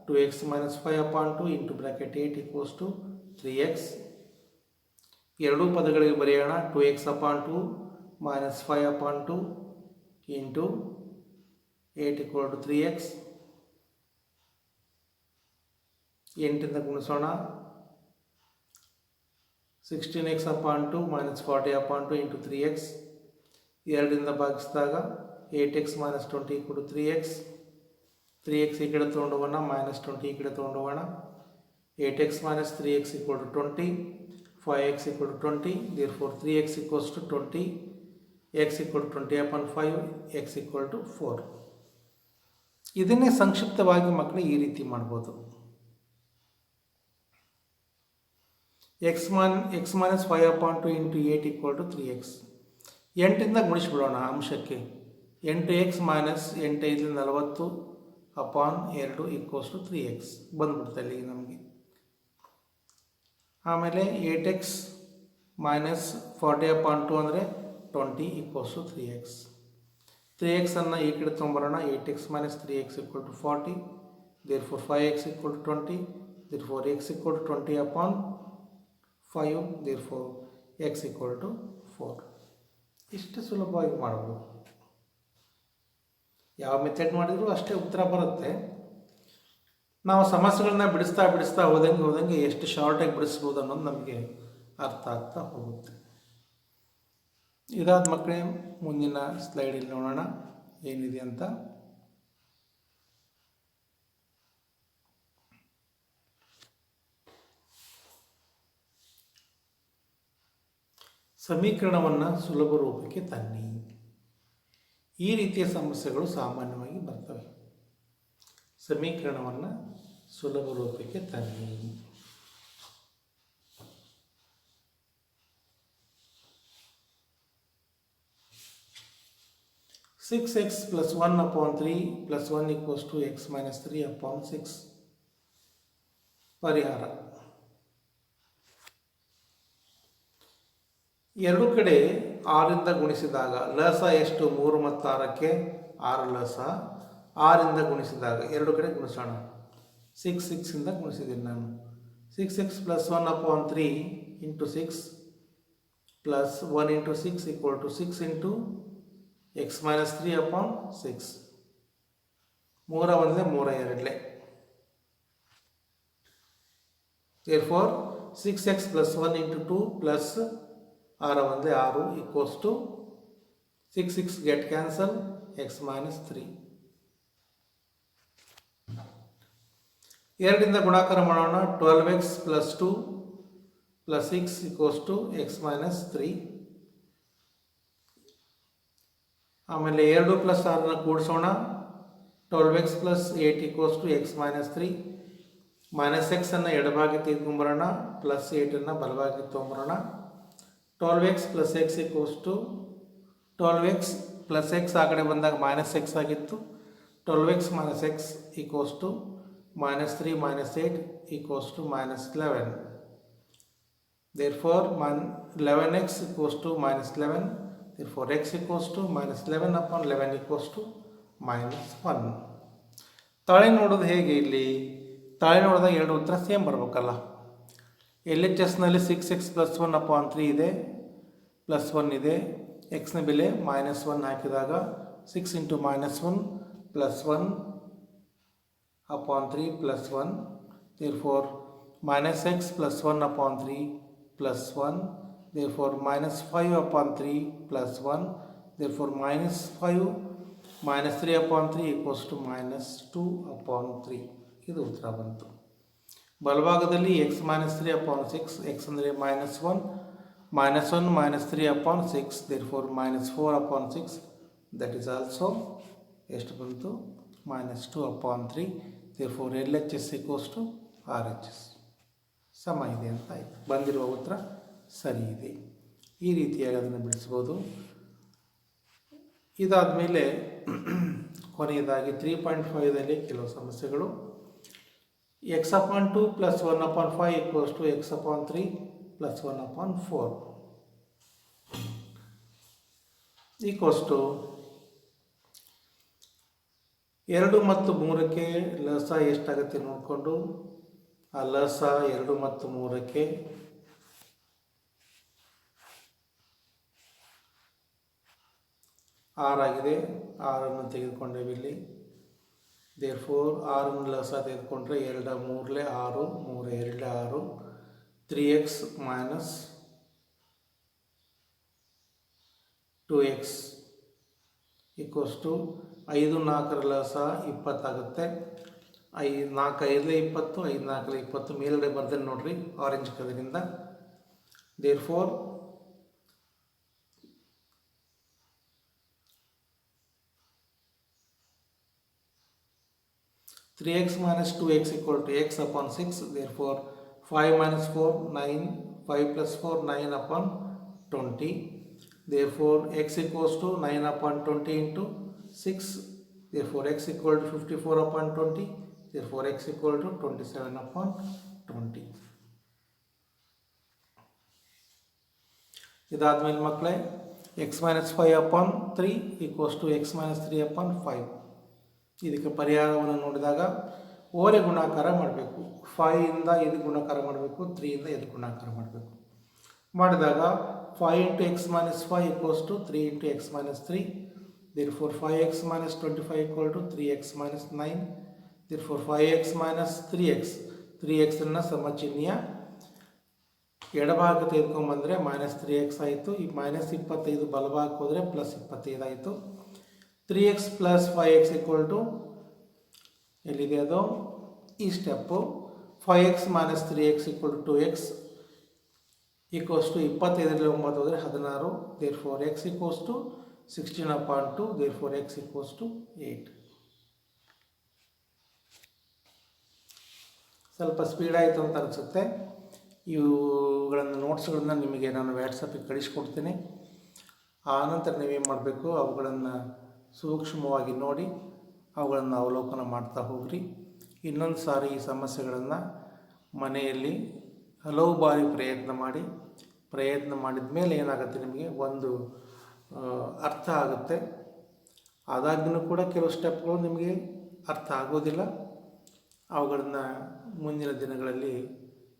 2x - 5/2 × 8 = 3x. ಎರಡೂ ಪದಗಳಿಗೆ ಬರೆಯೋಣ. 2x/2 - 5/2 × 8 = 3x. 8ರಿಂದ ಗುಣಿಸೋಣ. 16x/2 - 40/2 × 3x. 2ರಿಂದ ಭಾಗಿಸಿದಾಗ 8x - 20 = 3x. 3x ಈ ಕಡೆ ತೊಗೊಂಡು ಹೋಗೋಣ, -20 ಈ ಕಡೆ ತೊಗೊಂಡು ಹೋಗೋಣ. 8x - 3x = 20. 5x = 20. Therefore 3x = 20. x = 20/5. x = 4. ಇದನ್ನೇ ಸಂಕ್ಷಿಪ್ತವಾಗಿ ಮಕ್ಕಳು ಈ ರೀತಿ ಮಾಡ್ಬೋದು. x - 5/2 × 8 = 3x. 8ರಿಂದ ಗುಣಿಸ್ಬಿಡೋಣ ಅಂಶಕ್ಕೆ. 8x - 8 × 5 40/2 = 3x ಬಂದ್ಬಿಡುತ್ತೆ ಅಲ್ಲಿಗೆ ನಮಗೆ. ಆಮೇಲೆ 8x - 40/2 ಅಂದರೆ 20 = 3x. 3x ಅನ್ನು ಈ ಕಡೆ ತೊಗೊಂಬರೋಣ. 8x - 3x = 40. Therefore 5x = 20. Therefore x = 20/5. Therefore x = 4. ಇಷ್ಟು ಸುಲಭವಾಗಿ ಮಾಡ್ಬೋದು. ಯಾವ ಮೆಥಡ್ ಮಾಡಿದರೂ ಅಷ್ಟೇ ಉತ್ತರ ಬರುತ್ತೆ. ನಾವು ಸಮಸ್ಯೆಗಳನ್ನ ಬಿಡಿಸ್ತಾ ಹೋದಂಗೆ ಎಷ್ಟು ಶಾರ್ಟಾಗಿ ಬಿಡಿಸ್ಬೋದು ಅನ್ನೋದು ನಮಗೆ ಅರ್ಥ ಆಗ್ತಾ ಹೋಗುತ್ತೆ. ಇದಾದ ಮಕ್ಕಳೇ ಮುಂದಿನ ಸ್ಲೈಡಲ್ಲಿ ನೋಡೋಣ ಏನಿದೆ ಅಂತ. ಸಮೀಕರಣವನ್ನು ಸುಲಭ ರೂಪಕ್ಕೆ ತನ್ನಿ. ಈ ರೀತಿಯ ಸಮಸ್ಯೆಗಳು ಸಾಮಾನ್ಯವಾಗಿ ಬರ್ತವೆ. ಸಮೀಕರಣವನ್ನು ಸುಲಭ ರೂಪಕ್ಕೆ ತನ್ನಿ. Six X plus 1/3 + 1 = x - 3/6. ಪರಿಹಾರ. ಎರಡು ಕಡೆ 6ರಿಂದ ಗುಣಿಸಿದಾಗ ಲಸ ಎಷ್ಟು? 3 ಮತ್ತು 6ಕ್ಕೆ 6 ಲಸ. 6ರಿಂದ ಗುಣಿಸಿದಾಗ ಎರಡು ಕಡೆ ಗುಣಿಸೋಣ. 6ಇಂದ ಗುಣಿಸಿದ್ದೀನಿ ನಾನು. 6x + 1/3 × 6 + 1 × 6 = 6 × x - 3/6. 3 1 3 2. Therefore 6x + 1 × 2 plus 6 ಒಂದೇ 6 equals to 6 get cancel x - 3. 2ರಿಂದ ಗುಣಾಕಾರ ಮಾಡೋಣ. 12x + 2 + 6 = x - 3. ಆಮೇಲೆ 2 + 6 ಕೂಡಿಸೋಣ. 12x + 8 = x - 3. -x ಅನ್ನು ಎಡಭಾಗ ತೆಗೆದುಕೊಂಬರೋಣ, +8 ಅನ್ನು ಬಲಭಾಗ ತೊಗೊಂಬರೋಣ. 12x + x = 12x + x ಆ ಕಡೆ ಬಂದಾಗ -x ಆಗಿತ್ತು. 12x - x = -3 - 8 = -11. Therefore 11x = -11. Therefore x = -11/11 = -1. ತಾಳೆ ನೋಡೋದು ಹೇಗೆ? ಇಲ್ಲಿ ತಾಳೆ ನೋಡಿದಾಗ ಎರಡು ಉತ್ತರ ಸೇಮ್ ಬರಬೇಕಲ್ಲ. LHSನಲ್ಲಿ 6x + 1/3 ಇದೆ, +1 ಇದೆ. ಎಕ್ಸ್ನ ಬೆಲೆ -1 ಹಾಕಿದಾಗ 6 × -1 +1/3 +1. Therefore -x + 1/3 +1. Therefore -5/3 +1. Therefore -5 - 3/3 = -2/3. ಇದು ಉತ್ತರ ಬಂತು. ಬಲಭಾಗದಲ್ಲಿ x - 3/6, x ಅಂದರೆ -1, -1 - 3/6, therefore -4/6. That is also ಎಷ್ಟು ಬಂತು? -2/3. therefore LHS = RHS. ಸಮ ಇದೆ ಅಂತ ಆಯಿತು. ಬಂದಿರುವ ಉತ್ತರ ಸರಿ ಇದೆ. ಈ ರೀತಿಯಾಗಿ ಅದನ್ನು ಬಿಡಿಸ್ಬೋದು. ಇದಾದ ಮೇಲೆ ಕೊನೆಯದಾಗಿ 3.5ದಲ್ಲಿ ಕೆಲವು ಸಮಸ್ಯೆಗಳು. x/2 + 1/5 = x/3 + 1/4 = 2 ಮತ್ತು 3ಕ್ಕೆ ಲಸ ಎಷ್ಟಾಗುತ್ತೆ ನೋಡಿಕೊಂಡು ಆ ಲಸ 2 ಮತ್ತು 3ಕ್ಕೆ 6 ಆಗಿದೆ. 6 ತೆಗೆದುಕೊಂಡೇವೆ ಇಲ್ಲಿ. therefore 6 ಲಸ ತೆಗೆದುಕೊಂಡ್ರೆ 2 3 6, 3 2 6, 3x - 2x = 5 4 ಲಸ 20 ಆಗುತ್ತೆ. 4 5 20, 5 4 20 ಮೇಲ್ಗಡೆ ಬರ್ದೇನೆ ನೋಡ್ರಿ orange ಕಲರಿಂದ. therefore 3x - 2x = x/6. therefore 5 - 4 9, 5 + 4 9/20. therefore x = 9/20 × 6. therefore x = 54/20. therefore x = 27/20. ಇದಾದ್ಮೇಲೆ ಮಕ್ಕಳೇ x - 5/3 = x - 3/5. ಇದಕ್ಕೆ ಪರಿಹಾರವನ್ನು ನೋಡಿದಾಗ ಓರೆ ಗುಣಾಕಾರ ಮಾಡಬೇಕು. 5 ಇಂದ ಇದು ಗುಣಾಕಾರ ಮಾಡಬೇಕು, 3 ಇಂದ ಇದು ಗುಣಾಕಾರ ಮಾಡಬೇಕು. ಮಾಡಿದಾಗ 5 × x - 5 = 3 × x - 3. therefore 5x - 25 = 3x - 9. therefore 5x - 3x, 3x ಅನ್ನು ಸಮಚಿಹ್ನೆಯ ಎಡಭಾಗ ತೆಗೆದುಕೊಂಡ್ಬಂದರೆ -3x ಆಯಿತು. ಈ -25 ಬಲಭಾಗಕ್ಕೆ ಹೋದರೆ +25 ಆಯಿತು. 3x + 5x ಎಲ್ಲಿದೆ ಅದು? ಈ ಸ್ಟೆಪ್ಪು. 5x - 3x = 2x = 25ರಲ್ಲಿ 9 ಹೋದರೆ 16. therefore x = 16/2. therefore x = 8. ಸ್ವಲ್ಪ ಸ್ಪೀಡ್ ಆಯಿತು ಅಂತ ಅನಿಸುತ್ತೆ. ಇವುಗಳನ್ನು ನೋಟ್ಸ್ಗಳನ್ನು ನಿಮಗೆ ನಾನು ವಾಟ್ಸಪ್ಪಿಗೆ ಕಳಿಸ್ಕೊಡ್ತೀನಿ. ಆನಂತರ ನೀವೇನು ಮಾಡಬೇಕು, ಅವುಗಳನ್ನು ಸೂಕ್ಷ್ಮವಾಗಿ ನೋಡಿ ಅವುಗಳನ್ನು ಅವಲೋಕನ ಮಾಡ್ತಾ ಹೋಗ್ರಿ. ಇನ್ನೊಂದು ಸಾರಿ ಈ ಸಮಸ್ಯೆಗಳನ್ನು ಮನೆಯಲ್ಲಿ ಹಲವು ಬಾರಿ ಪ್ರಯತ್ನ ಮಾಡಿದ ಮೇಲೆ ಏನಾಗುತ್ತೆ, ನಿಮಗೆ ಒಂದು ಅರ್ಥ ಆಗುತ್ತೆ. ಆದಾಗ್ಯೂ ಕೂಡ ಕೆಲವು ಸ್ಟೆಪ್ಗಳು ನಿಮಗೆ ಅರ್ಥ ಆಗೋದಿಲ್ಲ. ಅವುಗಳನ್ನು ಮುಂದಿನ ದಿನಗಳಲ್ಲಿ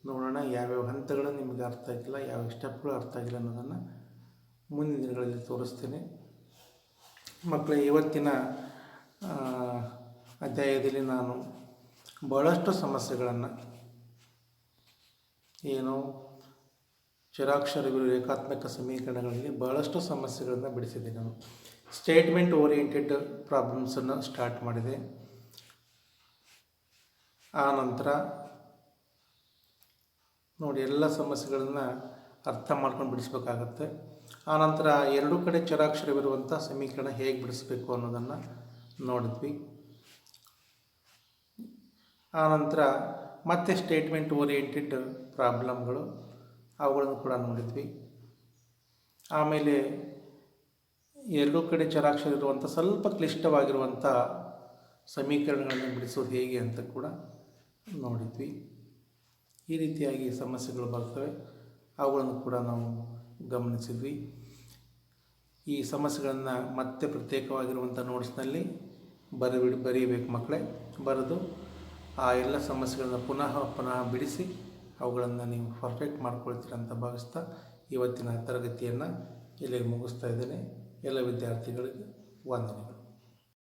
ನೋಡೋಣ. ಯಾವ್ಯಾವ ಹಂತಗಳು ನಿಮಗೆ ಅರ್ಥ ಆಗಿಲ್ಲ, ಯಾವ ಸ್ಟೆಪ್ಗಳು ಅರ್ಥ ಆಗಿಲ್ಲ ಅನ್ನೋದನ್ನು ಮುಂದಿನ ದಿನಗಳಲ್ಲಿ ತೋರಿಸ್ತೇನೆ. ಮಕ್ಕಳೇ, ಇವತ್ತಿನ ಅಧ್ಯಾಯದಲ್ಲಿ ನಾನು ಬಹಳಷ್ಟು ಸಮಸ್ಯೆಗಳನ್ನು ಏನು ಚರಾಕ್ಷರವಿರುವ ರೇಖಾತ್ಮಕ ಸಮೀಕರಣಗಳಲ್ಲಿ ಬಹಳಷ್ಟು ಸಮಸ್ಯೆಗಳನ್ನು ಬಿಡಿಸಿದೆ ನಾನು. ಸ್ಟೇಟ್ಮೆಂಟ್ ಓರಿಯೆಂಟೆಡ್ ಪ್ರಾಬ್ಲಮ್ಸನ್ನು ಸ್ಟಾರ್ಟ್ ಮಾಡಿದೆ. ಆ ನಂತರ ನೋಡಿ ಎಲ್ಲ ಸಮಸ್ಯೆಗಳನ್ನು ಅರ್ಥ ಮಾಡ್ಕೊಂಡು ಬಿಡಿಸ್ಬೇಕಾಗತ್ತೆ. ಆನಂತರ ಎರಡೂ ಕಡೆ ಚರಾಕ್ಷರವಿರುವಂಥ ಸಮೀಕರಣ ಹೇಗೆ ಬಿಡಿಸ್ಬೇಕು ಅನ್ನೋದನ್ನು ನೋಡಿದ್ವಿ. ಆನಂತರ ಮತ್ತೆ ಸ್ಟೇಟ್ಮೆಂಟ್ ಓರಿಯೆಂಟೆಡ್ ಪ್ರಾಬ್ಲಮ್ಗಳು ಅವುಗಳನ್ನು ಕೂಡ ನೋಡಿದ್ವಿ. ಆಮೇಲೆ ಎರಡೂ ಕಡೆ ಚರಾಕ್ಷರ ಇರುವಂಥ ಸ್ವಲ್ಪ ಕ್ಲಿಷ್ಟವಾಗಿರುವಂಥ ಸಮೀಕರಣಗಳನ್ನು ಬಿಡಿಸೋದು ಹೇಗೆ ಅಂತ ಕೂಡ ನೋಡಿದ್ವಿ. ಈ ರೀತಿಯಾಗಿ ಸಮಸ್ಯೆಗಳು ಬರ್ತವೆ, ಅವುಗಳನ್ನು ಕೂಡ ನಾವು ಗಮನಿಸಿದ್ವಿ. ಈ ಸಮಸ್ಯೆಗಳನ್ನು ಮತ್ತೆ ಪ್ರತ್ಯೇಕವಾಗಿರುವಂಥ ನೋಟ್ಸ್ನಲ್ಲಿ ಬರೀಬೇಕು ಮಕ್ಕಳೇ. ಬರೆದು ಆ ಎಲ್ಲ ಸಮಸ್ಯೆಗಳನ್ನು ಪುನಃ ಬಿಡಿಸಿ ಅವುಗಳನ್ನು ನೀವು ಪರ್ಫೆಕ್ಟ್ ಮಾಡ್ಕೊಳ್ತೀರ ಅಂತ ಭಾವಿಸ್ತಾ ಇವತ್ತಿನ ತರಗತಿಯನ್ನು ಇಲ್ಲಿಗೆ ಮುಗಿಸ್ತಾ ಇದ್ದೇನೆ. ಎಲ್ಲ ವಿದ್ಯಾರ್ಥಿಗಳಿಗೆ ವಂದನೆಗಳು.